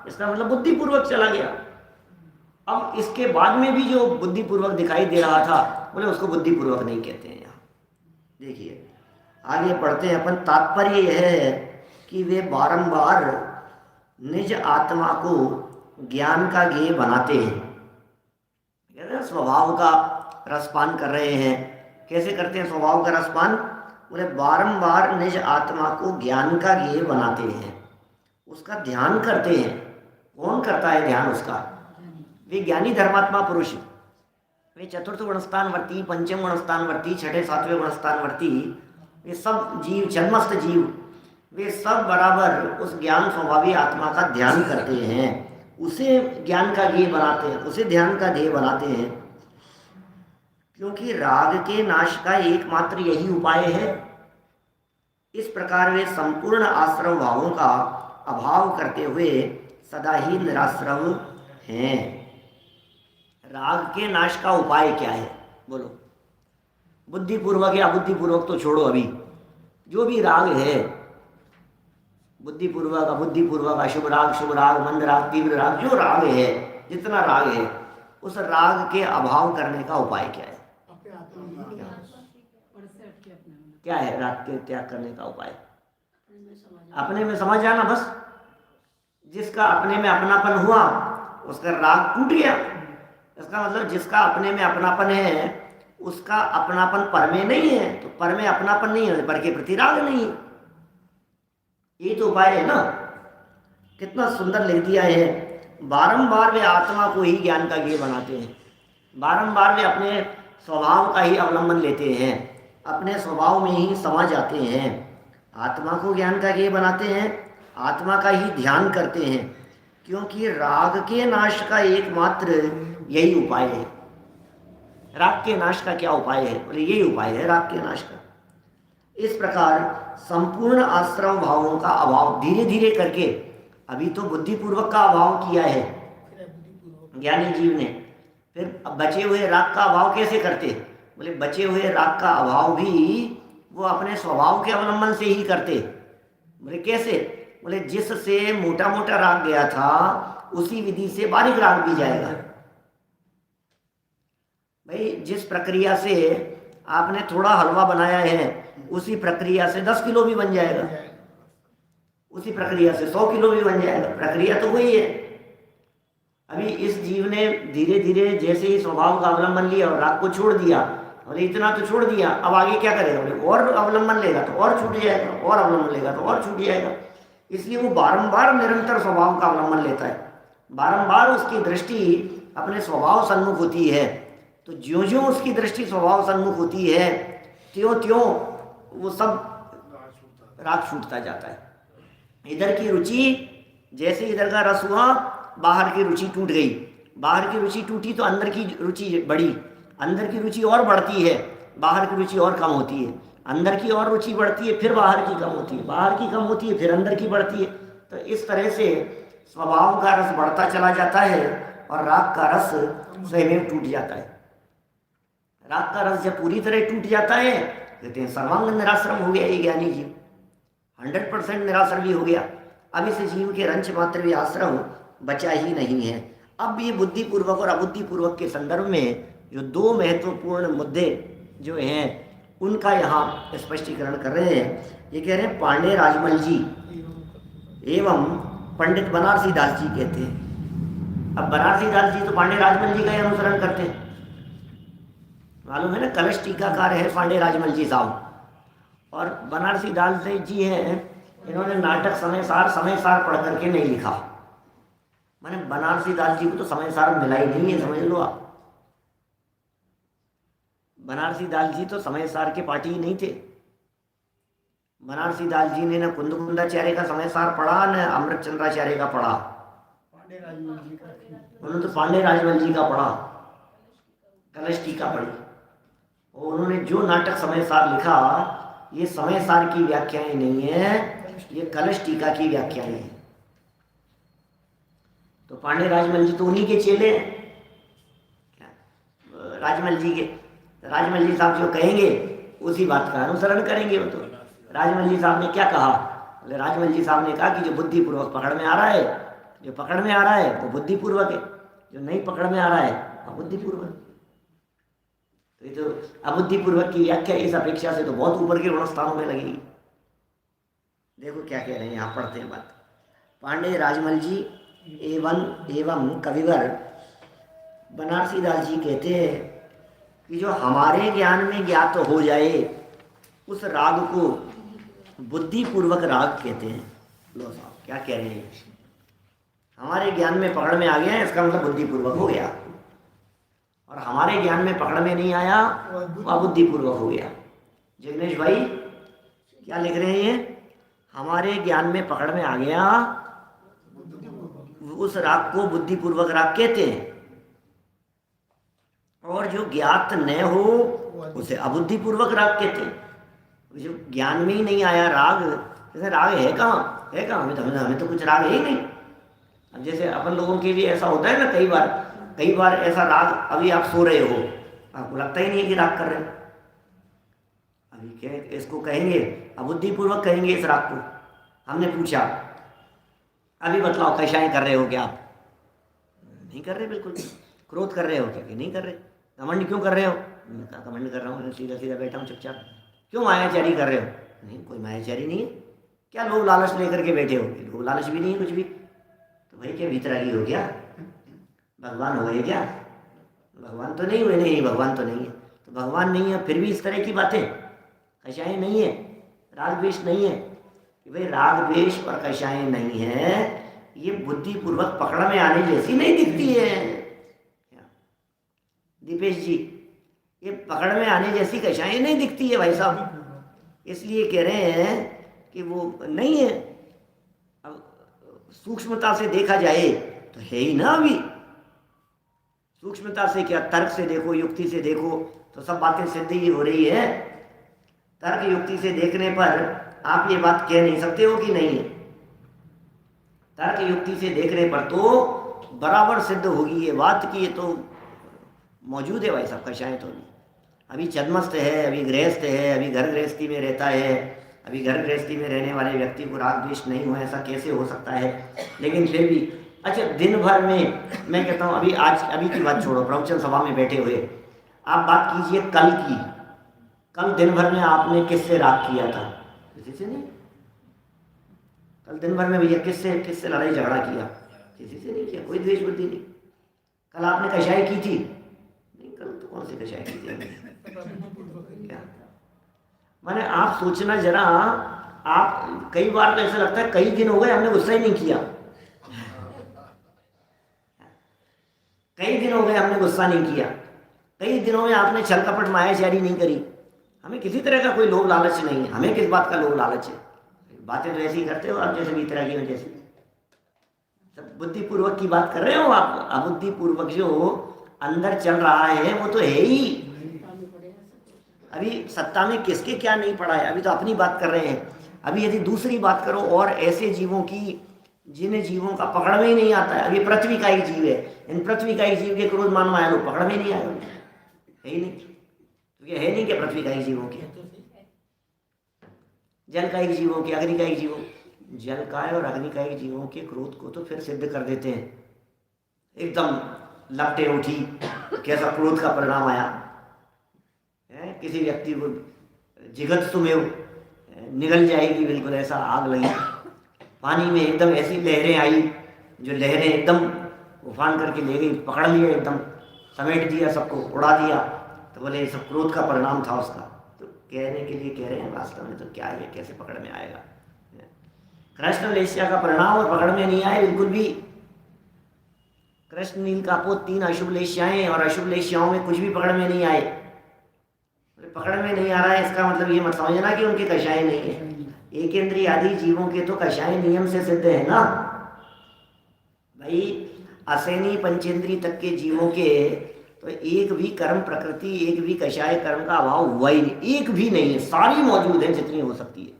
इसका मतलब बुद्धिपूर्वक चला गया। अब इसके बाद में भी जो बुद्धिपूर्वक दिखाई दे रहा था बोले उसको बुद्धिपूर्वक नहीं कहते हैं। यहाँ देखिए आगे पढ़ते हैं अपन। तात्पर्य यह है कि वे बारंबार निज आत्मा को ज्ञान का गेय बनाते हैं। स्वभाव का रसपान कर रहे हैं, कैसे करते हैं स्वभाव का रसपान? बोले बारंबार निज आत्मा को ज्ञान का गेय बनाते हैं, उसका ध्यान करते हैं। कौन करता है ध्यान उसका? वे ज्ञानी धर्मात्मा पुरुष, वे चतुर्थ गुणस्थानवर्ती, पंचम गुणस्थानवर्ती, छठे सातवें गुणस्थानवर्ती, वे सब जीव, जन्मस्थ जीव, वे सब बराबर उस ज्ञान स्वभावी आत्मा का ध्यान करते हैं, उसे ज्ञान का ध्येय बनाते हैं, उसे ध्यान का ध्येय बनाते हैं। क्योंकि राग के नाश का एकमात्र यही उपाय है। इस प्रकार वे संपूर्ण आश्रव भावों का अभाव करते हुए सदा ही निराश्रव हैं। राग के नाश का उपाय क्या है बोलो? बुद्धिपूर्वक या अबुद्धिपूर्वक तो छोड़ो, अभी जो भी राग है, बुद्धिपूर्वक, अबुद्धिपूर्वक, अशुभ राग, शुभ राग, मंद राग, तीव्र राग, जो राग है, जितना राग है, उस राग के अभाव करने का उपाय क्या है? क्या है राग के त्याग करने का उपाय? अपने में समझ जाना बस। जिसका अपने में अपनापन हुआ उसका राग टूट गया। इसका मतलब जिसका अपने में अपनापन है उसका अपनापन पर में नहीं है, तो पर में अपनापन नहीं है, पर के प्रति राग नहीं है। ये तो उपाय है ना। कितना सुंदर लिख दिया है। बारंबार वे आत्मा को ही ज्ञान का गेय बनाते हैं, बारंबार वे अपने स्वभाव का ही अवलंबन लेते हैं, अपने स्वभाव में ही समा जाते हैं, आत्मा को ज्ञान का गेय बनाते हैं, आत्मा का ही ध्यान करते हैं, क्योंकि राग के नाश का एकमात्र यही उपाय है। राग के नाश का क्या उपाय है? बोले यही उपाय है राग के नाश का। इस प्रकार संपूर्ण आश्रम भावों का अभाव धीरे धीरे करके, अभी तो बुद्धिपूर्वक का अभाव किया है ज्ञानी जीव ने, फिर अब बचे हुए राग का अभाव कैसे करते? बोले बचे हुए राग का अभाव भी वो अपने स्वभाव के अवलंबन से ही करते। बोले कैसे? बोले जिससे मोटा मोटा राग गया था उसी विधि से बारीक राग भी जाएगा। भाई जिस प्रक्रिया से आपने थोड़ा हलवा बनाया है उसी प्रक्रिया से 10 किलो भी बन जाएगा, उसी प्रक्रिया से 100 किलो भी बन जाएगा। प्रक्रिया तो वही है। अभी इस जीव ने धीरे धीरे जैसे ही स्वभाव का अवलंबन लिया और राग को छोड़ दिया, बोले इतना तो छोड़ दिया, अब आगे क्या करेगा? बोले और अवलंबन लेगा तो और छूट जाएगा, और अवलंबन लेगा तो और छूट जाएगा। इसलिए वो बारंबार निरंतर स्वभाव का अवलंबन लेता है, बारंबार उसकी दृष्टि अपने स्वभाव सन्मुख होती है। तो ज्यों ज्यों उसकी दृष्टि स्वभाव सन्मुख होती है त्यों त्यों वो सब राग छूटता जाता है। इधर की रुचि, जैसे इधर का रस हुआ बाहर की रुचि टूट गई, बाहर की रुचि टूटी तो अंदर की रुचि बढ़ी, अंदर की रुचि और बढ़ती है, बाहर की रुचि और कम होती है, अंदर की और रुचि बढ़ती है, फिर बाहर की कम होती है, बाहर की कम होती है, फिर अंदर की बढ़ती है। तो इस तरह से स्वभाव का रस बढ़ता चला जाता है और राग का रस स्वयं टूट जाता है। राग का रस जब पूरी तरह टूट जाता है कहते हैं सर्वांग निराश्रम हो गया ये ज्ञानी जीव, 100% निराश्रमी हो गया। अब इस जीव के रंच मात्र भी आश्रम बचा ही नहीं है। अब ये बुद्धिपूर्वक और अबुद्धिपूर्वक के संदर्भ में जो दो महत्वपूर्ण मुद्दे जो हैं उनका यहाँ स्पष्टीकरण कर रहे हैं। ये कह रहे हैं पांडे राजमल जी एवं पंडित बनारसी दास जी कहते हैं। अब बनारसी दास जी तो पांडे राजमल जी का ही अनुसरण करते हैं, मालूम है ना। कलश टीकाकार है पांडे राजमल जी साहब, और बनारसी दास जी हैं, इन्होंने नाटक समय सार पढ़ करके नहीं लिखा। मैंने बनारसी दास जी को तो समय सार मिला ही नहीं है, समझ लो आप। बनारसी दास जी तो समय सार के पार्टी ही नहीं थे। बनारसी दास जी ने न कुंदाचार्य का समय सार पढ़ा न अमृत चंद्राचार्य का पढ़ा, उन्होंने तो पांडे राजमल जी का पढ़ा, कलश टीका पढ़ी। और उन्होंने जो नाटक समय सार लिखा ये समय सार की व्याख्याएं नहीं है, ये कलश टीका की व्याख्याएं हैं। तो पांडे राजमल जी तो उन्हीं के चेले हैं, राजमल जी के। राजमल जी साहब जो कहेंगे उसी बात का अनुसरण करेंगे वो तो। राजमल जी साहब ने क्या कहा? बोले राजमल जी साहब ने कहा कि जो बुद्धिपूर्वक पकड़ में आ रहा है, जो पकड़ में आ रहा है वो बुद्धिपूर्वक है, जो नहीं पकड़ में आ रहा है अबुद्धिपूर्वक। तो ये तो अबुद्धिपूर्वक की व्याख्या इस अपेक्षा से तो बहुत ऊपर के गुण स्थानों में लगेगी। देखो क्या कह रहे हैं, यहाँ पढ़ते हैं बात। पांडे राजमल जी एवं कविवर बनारसी दास जी कहते हैं कि जो हमारे ज्ञान में ज्ञात हो जाए उस राग को बुद्धिपूर्वक राग कहते हैं। लो साहब क्या कह रहे हैं, हमारे ज्ञान में पकड़ में आ गया है इसका मतलब बुद्धिपूर्वक हो गया, और हमारे ज्ञान में पकड़ में नहीं आया वो अबुद्धिपूर्वक हो गया। जिग्नेश भाई क्या लिख रहे हैं? हमारे ज्ञान में पकड़ में आ गया उस राग को बुद्धिपूर्वक राग कहते हैं, और जो ज्ञात न हो उसे अबुद्धिपूर्वक राग कहते हैं। जो ज्ञान में ही नहीं आया राग, जैसे राग है कहाँ, है कहाँ, हमें तो कुछ राग है ही नहीं। अब जैसे अपन लोगों के भी ऐसा होता है ना, कई बार ऐसा राग, अभी आप सो रहे हो आपको लगता ही नहीं है कि राग कर रहे हो, अभी क्या इसको कहेंगे अबुद्धिपूर्वक कहेंगे इस राग को। हमने पूछा अभी बतलाओ कशाएं कर रहे हो क्या आप? नहीं कर रहे, बिल्कुल। क्रोध कर रहे हो क्या? कि नहीं कर रहे। घमंड क्यों कर रहे हो? मैंने कहा घमंड कर रहा हूँ, सीधा सीधा बैठा हूँ चुपचाप। क्यों मायाचारी कर रहे हो? नहीं कोई मायाचारी नहीं है। क्या लोभ लालच लेकर के बैठे हो? लोभ लालच भी नहीं है कुछ भी। भाई क्या वीतरागी हो गया, भगवान हो गए क्या? भगवान तो नहीं हुए, नहीं भगवान तो नहीं है। तो भगवान नहीं है फिर भी इस तरह की बातें, कषाएं नहीं है, राग द्वेष नहीं है कि भाई राग द्वेष और कषाएं नहीं है, ये बुद्धिपूर्वक पकड़ में आने जैसी नहीं दिखती है दीपेश जी, ये पकड़ में आने जैसी कषाएं नहीं दिखती है भाई साहब, इसलिए कह रहे हैं कि वो नहीं है। अब सूक्ष्मता से देखा जाए तो है ही ना, अभी सूक्ष्मता से क्या, तर्क से देखो, युक्ति से देखो तो सब बातें सिद्ध ही हो रही है। तर्क युक्ति से देखने पर आप ये बात कह नहीं सकते हो कि नहीं है, तर्क युक्ति से देखने पर तो बराबर सिद्ध होगी ये बात कि ये तो मौजूद है भाई साहब कषाएं तो नहीं। अभी छद्मस्थ है, अभी गृहस्थ है, अभी घर गृहस्थी में रहता है, अभी घर गृहस्थी में रहने वाले व्यक्ति को राग द्वेष नहीं हुआ, ऐसा कैसे हो सकता है? लेकिन फिर भी अच्छा, दिन भर में मैं कहता हूँ, अभी आज अभी की बात छोड़ो, प्रवचन सभा में बैठे हुए आप बात कीजिए कल की, कल दिन भर में आपने किससे राग किया था? किसी से नहीं। कल दिन भर में भैया किससे किससे लड़ाई झगड़ा किया? किसी से नहीं किया, कोई द्वेष बुद्धि नहीं। कल आपने कषाय की थी? नहीं, कल तो कौन सी कषाय की थी? क्या माने आप सोचना जरा, आप कई बार तो ऐसा लगता है कई दिन हो गए हमने गुस्सा ही नहीं किया, कई दिन हो गए हमने गुस्सा नहीं किया, कई दिनों में आपने छल कपट मायाचारी नहीं करी। हमें किसी तरह का कोई लोभ लालच नहीं है, हमें किस बात का लोभ लालच है? बातें तो ऐसी ही करते हो आप जैसे भी तरह की हो, जैसे सब बुद्धिपूर्वक की बात कर रहे हो आप। अबुद्धिपूर्वक जो अंदर चल रहा है वो तो है ही। अभी सत्ता में किसके क्या नहीं पड़ा है, अभी तो अपनी बात कर रहे हैं। अभी यदि दूसरी बात करो और ऐसे जीवों की जिन जीवों का पकड़ में ही नहीं आता है, अभी पृथ्वी का ही जीव है, इन पृथ्वी का ही जीव के क्रोध मान माया लोग पकड़ में नहीं आए, है ही नहीं, क्योंकि है नहीं कि पृथ्वी का ही जीवों के, जल का ही जीवों के, अग्नि का ही जीवों, जल का और अग्नि का ही जीवों के क्रोध को तो फिर सिद्ध कर देते हैं, एकदम लपटे उठी, कैसा क्रोध का परिणाम आया है, किसी व्यक्ति को जिगत सुमेव निगल जाएगी, बिल्कुल ऐसा आग लगी, पानी में एकदम ऐसी लहरें आई जो लहरें एकदम उफान करके ले गई, पकड़ लिया, एकदम समेट दिया, सबको उड़ा दिया। तो बोले ये सब क्रोध का परिणाम था उसका। तो कहने के लिए कह रहे हैं वास्तव में तो क्या है, कैसे पकड़ में आएगा? कृष्ण लेस्या का परिणाम और पकड़ में नहीं आए बिल्कुल भी। कृष्ण नील कापोत 3 अशुभ लेस्याएं और अशुभ लेस्याओं में कुछ भी पकड़ में नहीं आए। पकड़ में नहीं आ रहा है इसका मतलब ये मत समझना कि उनके कषाय नहीं है। एक इंद्रिय आदि जीवों के तो कषाय नियम से सिद्ध है ना भाई। असैनी पंचेंद्रिय तक के जीवों के तो एक भी कर्म प्रकृति, एक भी कषाय कर्म का अभाव हुआ ही नहीं, एक भी नहीं है, सारी मौजूद है जितनी हो सकती है।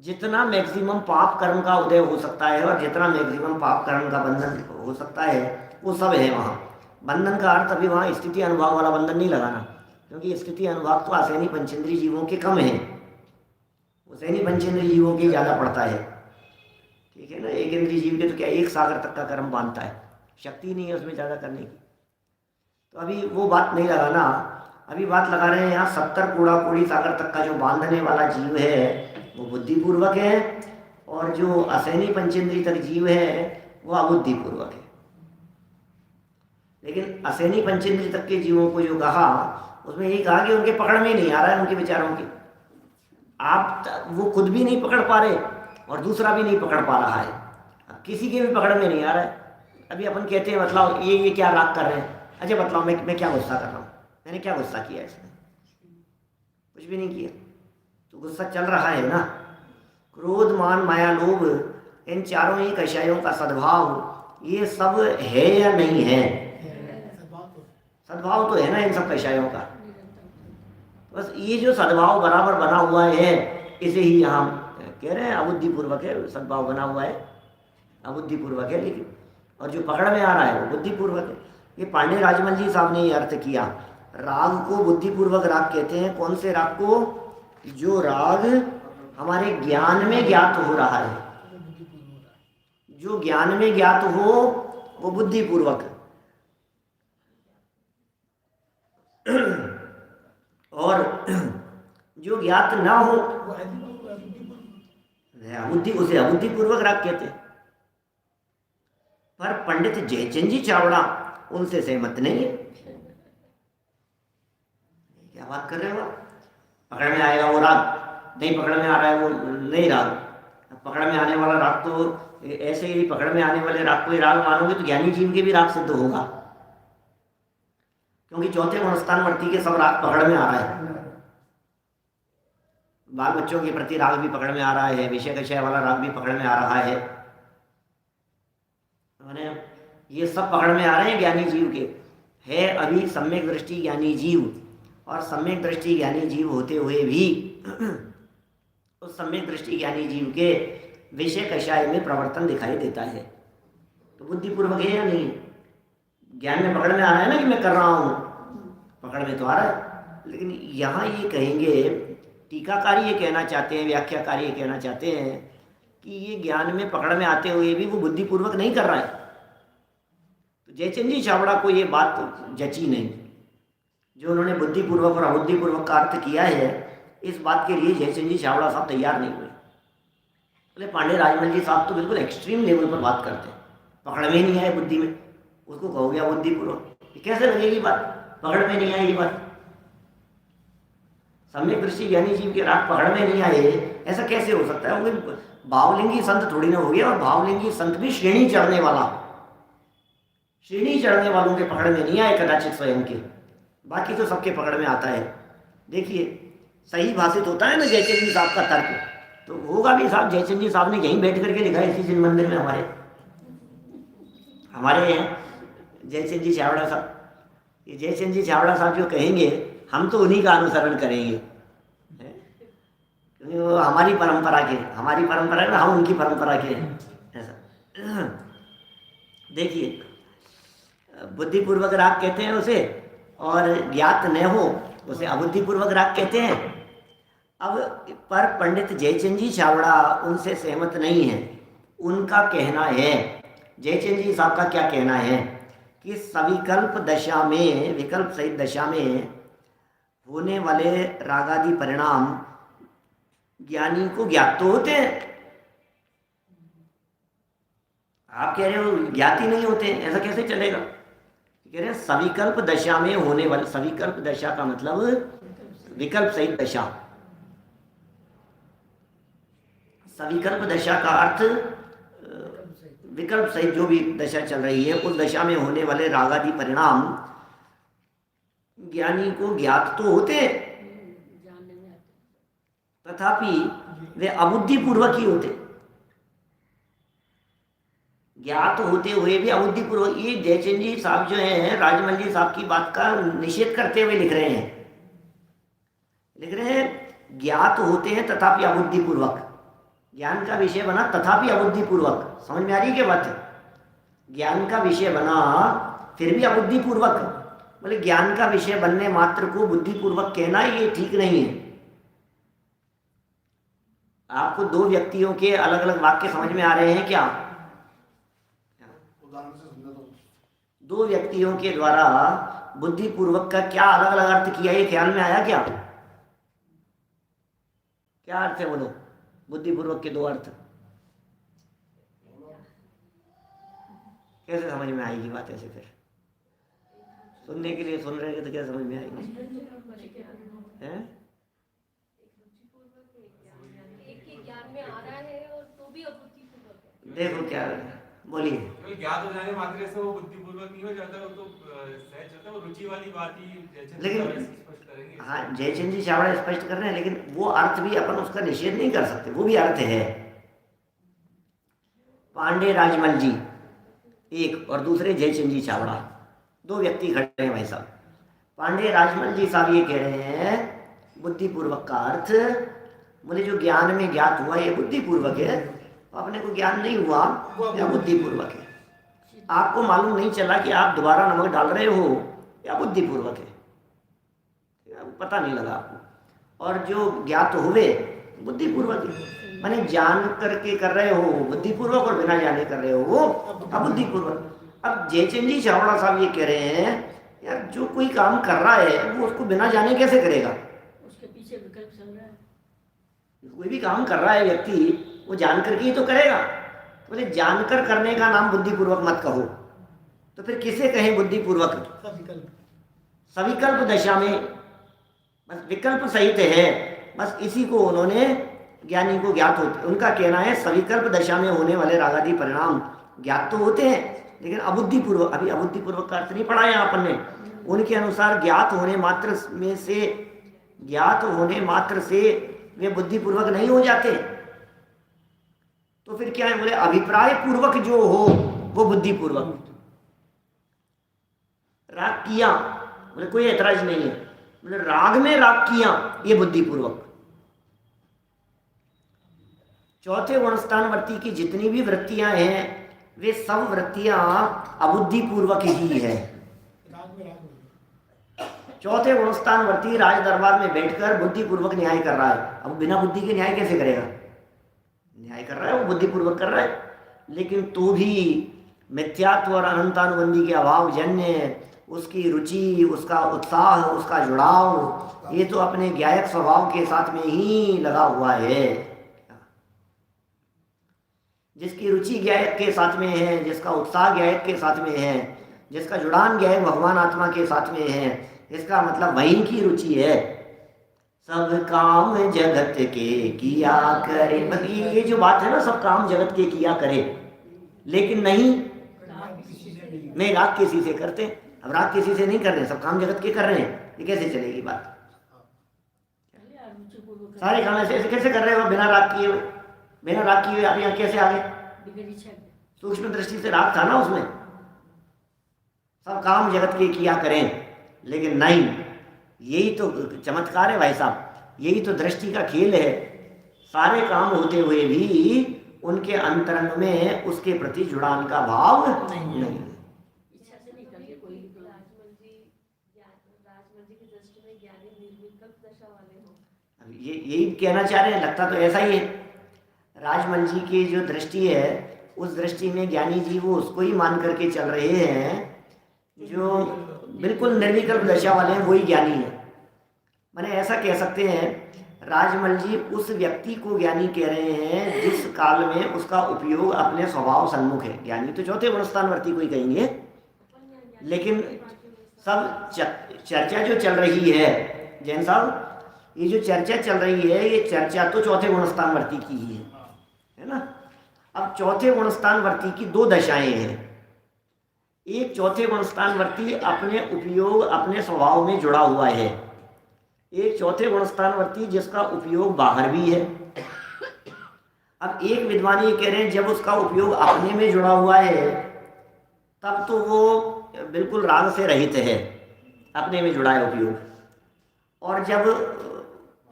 जितना मैक्सिमम पाप कर्म का उदय हो सकता है और जितना मैक्सिमम पाप कर्म का बंधन हो सकता है वो सब है वहाँ। बंधन का अर्थ अभी वहाँ स्थिति अनुभाव वाला बंधन नहीं लगाना, क्योंकि स्थिति अनुभाव तो असैनी पंचेंद्रिय जीवों के कम है, असैनी पंचेंद्रिय जीवों के ज़्यादा पड़ता है, ठीक है ना। एक इंद्रिय जीव के तो क्या एक सागर तक का कर्म बांधता है, शक्ति नहीं है उसमें ज़्यादा करने की। तो अभी वो बात नहीं लगाना, अभी बात लगा रहे हैं यहाँ 70 कूड़ा कूड़ी सागर तक का जो बांधने वाला जीव है वो बुद्धिपूर्वक है, और जो असैनी पंचेंद्रिय तक जीव है वो अबुद्धिपूर्वक है। लेकिन असैनी पंचेंद्रिय तक के जीवों को जो कहा उसमें यही कहा कि उनके पकड़ में नहीं आ रहा है, उनके विचारों के आप वो खुद भी नहीं पकड़ पा रहे और दूसरा भी नहीं पकड़ पा रहा है, अब किसी के भी पकड़ में नहीं आ रहा है। अभी अपन कहते हैं बतलाओ ये क्या राग कर रहे हैं, अच्छा बतलाओ मैं क्या गुस्सा कर रहा हूँ, मैंने क्या गुस्सा किया इसमें? कुछ भी नहीं किया, तो गुस्सा चल रहा है ना। क्रोध मान माया लोभ इन चारों ही कषायों का सद्भाव ये सब है या नहीं है? सद्भाव तो है ना इन सब कषायों का। बस ये जो सद्भाव बराबर बना हुआ है इसे ही हम कह रहे हैं अबुद्धिपूर्वक है, सद्भाव बना हुआ है अबुद्धिपूर्वक है, लेकिन और जो पकड़ में आ रहा है वो बुद्धिपूर्वक है। ये पांडे राजमल जी साहब ने ये अर्थ किया, राग को बुद्धिपूर्वक राग कहते हैं। कौन से राग को? जो राग हमारे ज्ञान में ज्ञात हो रहा है, जो ज्ञान में ज्ञात हो वो बुद्धिपूर्वक, और जो ज्ञात ना हो बुद्धि, उसे अबुद्धिपूर्वक राग कहते हैं। पर पंडित जयचंद जी चावड़ा उनसे सहमत नहीं है। क्या बात कर रहे हो आप? पकड़ में आएगा वो राग, नहीं पकड़ में आ रहा है वो नहीं राग। पकड़ में आने वाला राग तो ऐसे ही पकड़ में आने वाले राग को ही राग मानोगे तो ज्ञानी जीव के भी राग सिद्ध होगा, क्योंकि चौथे गुणस्थान वर्ती के सब राग पकड़ में आ रहा है। बाल बच्चों के प्रति राग भी पकड़ में आ रहा है, विषय कषय वाला राग भी पकड़ में आ रहा है, मैंने ये सब पकड़ में आ रहे हैं ज्ञानी जीव के। है अभी सम्यक दृष्टि ज्ञानी जीव, और सम्यक दृष्टि ज्ञानी जीव होते हुए भी उस सम्यक दृष्टि ज्ञानी जीव के विषय कषाय में प्रवर्तन दिखाई देता है। तो बुद्धिपूर्वक है या नहीं? ज्ञान में पकड़ में आ रहा है ना कि मैं कर रहा हूँ, पकड़ में तो आ रहा है। लेकिन यहाँ ये कहेंगे, टीकाकारी ये कहना चाहते हैं, व्याख्याकारी ये कहना चाहते हैं कि ये ज्ञान में पकड़ में आते हुए भी वो बुद्धिपूर्वक नहीं कर रहा है। तो जयचंद जी चावड़ा को ये बात जची नहीं, जो उन्होंने बुद्धिपूर्वक और अबुद्धिपूर्वक का अर्थ किया है, इस बात के लिए जयचंद जी चावड़ा साहब तैयार नहीं हुए। बोले पांडे राजमल जी साहब तो बिल्कुल एक्सट्रीम लेवल पर बात करते हैं, पकड़ में नहीं आए बुद्धि में, उसको कहोगे अबुद्धिपूर्वक, कैसे लगेगी बात? पकड़ में नहीं आएगी बात। सम्यक दृष्टि ज्ञानी जीव के राग पकड़ में नहीं आए, ऐसा कैसे हो सकता है? वो भावलिंगी संत थोड़ी ना हो गया, और भावलिंगी संत भी श्रेणी चढ़ने वाला, श्रेणी चढ़ने वालों के पकड़ में नहीं आए कदाचित स्वयं के, बाकी तो सबके पकड़ में आता है। देखिए सही भाषित होता है ना जयचंद जी साहब का तर्क, तो होगा भी साहब जयचंद जी साहब ने यहीं बैठ करके लिखा है इसी जिन मंदिर में हमारे हैं जयचंद जी चावड़ा साहब। ये जयचंद जी चावड़ा साहब जो कहेंगे हम तो उन्हीं का अनुसरण करेंगे, क्योंकि वो हमारी परंपरा के, हमारी परंपरा है, हम उनकी परंपरा के हैं, ऐसा। देखिए बुद्धिपूर्वक राग कहते हैं उसे, और ज्ञात न हो उसे अबुद्धिपूर्वक राग कहते हैं। अब पर पंडित जयचंद जी चावड़ा उनसे सहमत नहीं है। उनका कहना है, जयचंद जी साहब का क्या कहना है कि सविकल्प दशा में, विकल्प सहित दशा में होने वाले रागादि परिणाम ज्ञानी को ज्ञात तो होते हैं। आप कह रहे हो ज्ञात ही नहीं होते, ऐसा कैसे चलेगा? कह रहे हैं सविकल्प दशा में होने वाले, सविकल्प दशा का मतलब विकल्प सहित दशा। सविकल्प दशा का अर्थ विकल्प सहित जो भी दशा चल रही है, उस दशा में होने वाले रागादि परिणाम ज्ञानी को ज्ञात तो होते, तथापि वे अबुद्धिपूर्वक ही होते, ज्ञात होते हुए भी अबुद्धिपूर्वक। ये जयचंद जी साहब जो हैं राजमल जी साहब की बात का निषेध करते हुए लिख रहे हैं ज्ञात होते हैं तथापि अबुद्धिपूर्वक। ज्ञान का विषय बना तथापि अबुद्धिपूर्वक, समझ में आ रही है क्या बात? ज्ञान का विषय बना फिर भी अबुद्धिपूर्वक। बोले ज्ञान का विषय बनने मात्र को बुद्धिपूर्वक कहना ये ठीक नहीं है। आपको दो व्यक्तियों के अलग अलग वाक्य समझ में आ रहे हैं क्या? दो व्यक्तियों के द्वारा बुद्धिपूर्वक का क्या अलग अलग अर्थ किया, ये ख्याल में आया क्या? क्या अर्थ है बोलो? बुद्धिपूर्वक के दो अर्थ कैसे समझ में आएगी बात? ऐसे फिर सुनने के लिए सुन रहे हैं तो क्या समझ में आएगी? हैं? देखो क्या बोलिए। ज्ञात हो जाने मात्र से वो बुद्धिपूर्वक नहीं हो जाता, वो तो सहज होता है, वो रुचि वाली बात ही। लेकिन हाँ जयचंद जी चावड़ा स्पष्ट कर रहे हैं, लेकिन वो अर्थ भी अपन उसका निषेध नहीं कर सकते, वो भी अर्थ है। पांडे राजमल जी एक और दूसरे जयचंद जी चावड़ा, दो व्यक्ति खड़े हैं भाई साहब। पांडे राजमल जी साहब ये कह रहे हैं बुद्धिपूर्वक का अर्थ, बोले जो ज्ञान में ज्ञात हुआ ये बुद्धिपूर्वक है, अपने को ज्ञान नहीं हुआ या बुद्धिपूर्वक है। आपको मालूम नहीं चला कि आप दोबारा नमक डाल रहे हो या बुद्धिपूर्वक है, पता नहीं लगा आपको। और जो ज्ञात हुए बुद्धिपूर्वक है, माने जान करके कर रहे हो बुद्धिपूर्वक और बिना जाने कर रहे हो वो अबुद्धिपूर्वक। अब जयचंद जी चावड़ा साहब ये कह रहे हैं यार जो कोई काम कर रहा है वो उसको बिना जाने कैसे करेगा? उसके पीछे विकल्प चल रहा है। कोई भी काम कर रहा है व्यक्ति वो जान करके ही तो करेगा। बोले जानकर करने का नाम बुद्धिपूर्वक मत कहो, तो फिर किसे कहें बुद्धिपूर्वक? सब विकल्प। सविकल्प दशा में, बस विकल्प सहित है, बस इसी को उन्होंने ज्ञानी को ज्ञात होते, उनका कहना है सविकल्प दशा में होने वाले रागादि परिणाम ज्ञात तो होते हैं, लेकिन अबुद्धिपूर्वक, अभी अबुद्धिपूर्वक का अर्थ नहीं पढ़ा है अपन ने, उनके अनुसार ज्ञात होने मात्र से वे बुद्धिपूर्वक नहीं हो जाते। तो फिर क्या है? बोले अभिप्राय पूर्वक जो हो वो बुद्धिपूर्वक। राग किया, बोले कोई ऐतराज नहीं है, बोले राग में राग किया ये बुद्धिपूर्वक। चौथे गुणस्थानवर्ती की जितनी भी वृत्तियां हैं वे सब वृत्तियां अबुद्धिपूर्वक ही है। चौथे गुणस्थानवर्ती राज दरबार में बैठकर बुद्धिपूर्वक न्याय कर रहा है। अब बिना बुद्धि के न्याय कैसे करेगा? न्याय कर रहा है, वो बुद्धिपूर्वक कर रहा है, लेकिन तो भी मिथ्यात्व और अनंतानुबंधी के अभाव जन्य उसकी रुचि, उसका उत्साह, उसका जुड़ाव, ये तो अपने ज्ञायक स्वभाव के साथ में ही लगा हुआ है। जिसकी रुचि ज्ञायक के साथ में है, जिसका उत्साह ज्ञायक के साथ में है, जिसका जुड़ान ज्ञायक भगवान आत्मा के साथ में है, इसका मतलब वही की रुचि है। सब काम जगत के किया करे, ये जो बात है ना, सब काम जगत के किया करे, लेकिन नहीं मैं राग किसी से करते। अब राग किसी से नहीं कर रहे, सब काम जगत के कर रहे हैं, ये कैसे चलेगी बात? सारे काम ऐसे ऐसे कैसे कर रहे हो बिना राग किए हुए? बिना राग किए हुए आप यहाँ कैसे आ गए? सूक्ष्म दृष्टि से राग था ना उसमें। सब काम जगत के किया करें, लेकिन नहीं, यही तो चमत्कार है भाई साहब, यही तो दृष्टि का खेल है। सारे काम होते हुए भी उनके अंतरंग में उसके प्रति जुड़ान का भाव नहीं। यही कहना चाह रहे हैं, लगता तो ऐसा ही है। राजमल जी की जो दृष्टि है, उस दृष्टि में ज्ञानी जी वो उसको ही मान करके चल रहे हैं, जो बिल्कुल निर्विकल्प दशा वाले हैं वही ज्ञानी है। माने ऐसा कह सकते हैं, राजमल जी उस व्यक्ति को ज्ञानी कह रहे हैं जिस काल में उसका उपयोग अपने स्वभाव सन्मुख है। ज्ञानी तो चौथे गुणस्थानवर्ती को ही कहेंगे, लेकिन सब चर्चा जो चल रही है जैन साहब, ये जो चर्चा चल रही है, ये चर्चा तो चौथे गुणस्थानवर्ती की ही है ना। अब चौथे गुणस्थानवर्ती की दो दशाएं हैं। एक चौथे गुणस्थानवर्ती अपने उपयोग, अपने स्वभाव में जुड़ा हुआ है। एक चौथे गुणस्थानवर्ती जिसका उपयोग बाहर भी है। अब एक विद्वान ये कह रहे हैं जब उसका उपयोग अपने में जुड़ा हुआ है तब तो वो बिल्कुल राग से रहित है, अपने में जुड़ा है उपयोग, और जब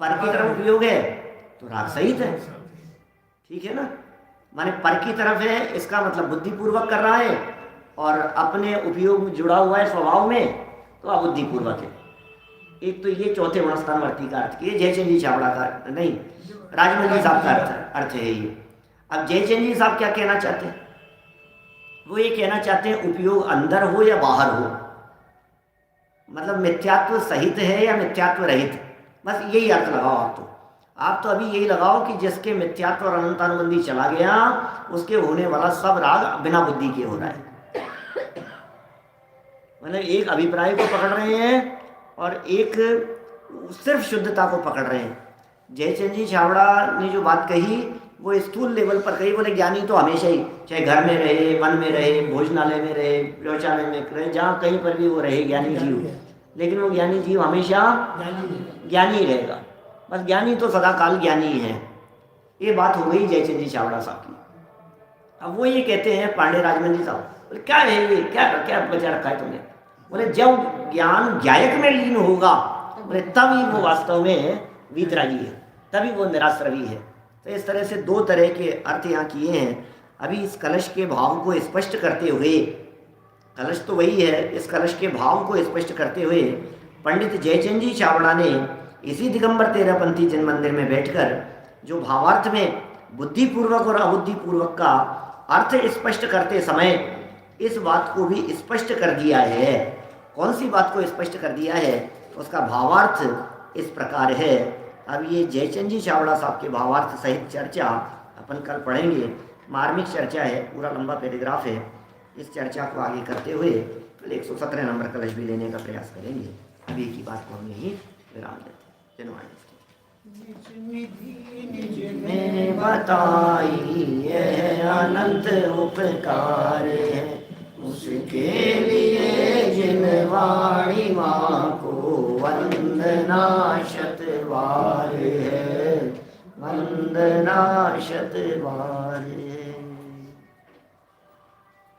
पर की तरफ उपयोग है तो राग सहित है। ठीक है ना, माने पर की तरफ है इसका मतलब बुद्धिपूर्वक कर रहा है, और अपने उपयोग में जुड़ा हुआ है स्वभाव में तो अबुद्धिपूर्वक है। एक तो ये चौथे गुणस्थानवर्ती का अर्थ किए, जयचंद जी छाबड़ा का नहीं, राजमल जी साहब का अर्थ है ये। अब जयचंद जी साहब क्या कहना चाहते हैं? वो ये कहना चाहते हैं उपयोग अंदर हो या बाहर हो, मतलब मिथ्यात्व सहित है या मिथ्यात्व रहित, बस यही अर्थ लगाओ आप तो अभी यही लगाओ कि जिसके मिथ्यात्व और अनंतानुबंधी चला गया उसके होने वाला सब राग बिना बुद्धि के हो रहा है। मतलब एक अभिप्राय को पकड़ रहे हैं और एक सिर्फ शुद्धता को पकड़ रहे हैं। जयचंद जी छाबड़ा ने जो बात कही वो स्थूल लेवल पर कही। बोले ज्ञानी तो हमेशा ही, चाहे घर में रहे, वन में रहे, भोजनालय में रहे, शौचालय में रहे, जहाँ कहीं पर भी वो रहे ज्ञानी जीव, लेकिन वो ज्ञानी जीव हमेशा ज्ञानी रहेगा। बस ज्ञानी तो सदा काल ज्ञानी है। ये बात हो गई जयचंद जी छाबड़ा साहब की। अब वो ये कहते हैं पांडे राजमल जी साहब, बोले क्या है ये, क्या बचा रखा है तुमने? बोले जब ज्ञान ज्ञायक में लीन होगा, बोले तभी वो वास्तव में वीतरागी है, तभी वो निराश्रवी है। तो इस तरह से दो तरह के अर्थ यहाँ किए हैं। अभी इस कलश के भाव को स्पष्ट करते हुए, कलश तो वही है, इस कलश के भाव को स्पष्ट करते हुए पंडित जयचंद जी छाबड़ा ने इसी दिगंबर तेरहपंथी जन मंदिर में बैठकर जो भावार्थ में बुद्धिपूर्वक और अबुद्धिपूर्वक का अर्थ स्पष्ट करते समय इस बात को भी स्पष्ट कर दिया है। कौन सी बात को स्पष्ट कर दिया है? उसका भावार्थ इस प्रकार है। अब ये जयचंद जी छाबड़ा साहब के भावार्थ सहित चर्चा अपन कल पढ़ेंगे। मार्मिक चर्चा है, पूरा लंबा पैराग्राफ है। इस चर्चा को आगे करते हुए कल 117 नंबर कलश भी लेने का प्रयास करेंगे। अभी की बात को हम यही विराम देते हैं। में बताई यह अनंत उपकार है, उसके लिए जिन वाणी माँ को वंदना शतवार है, वंदना शतवार है।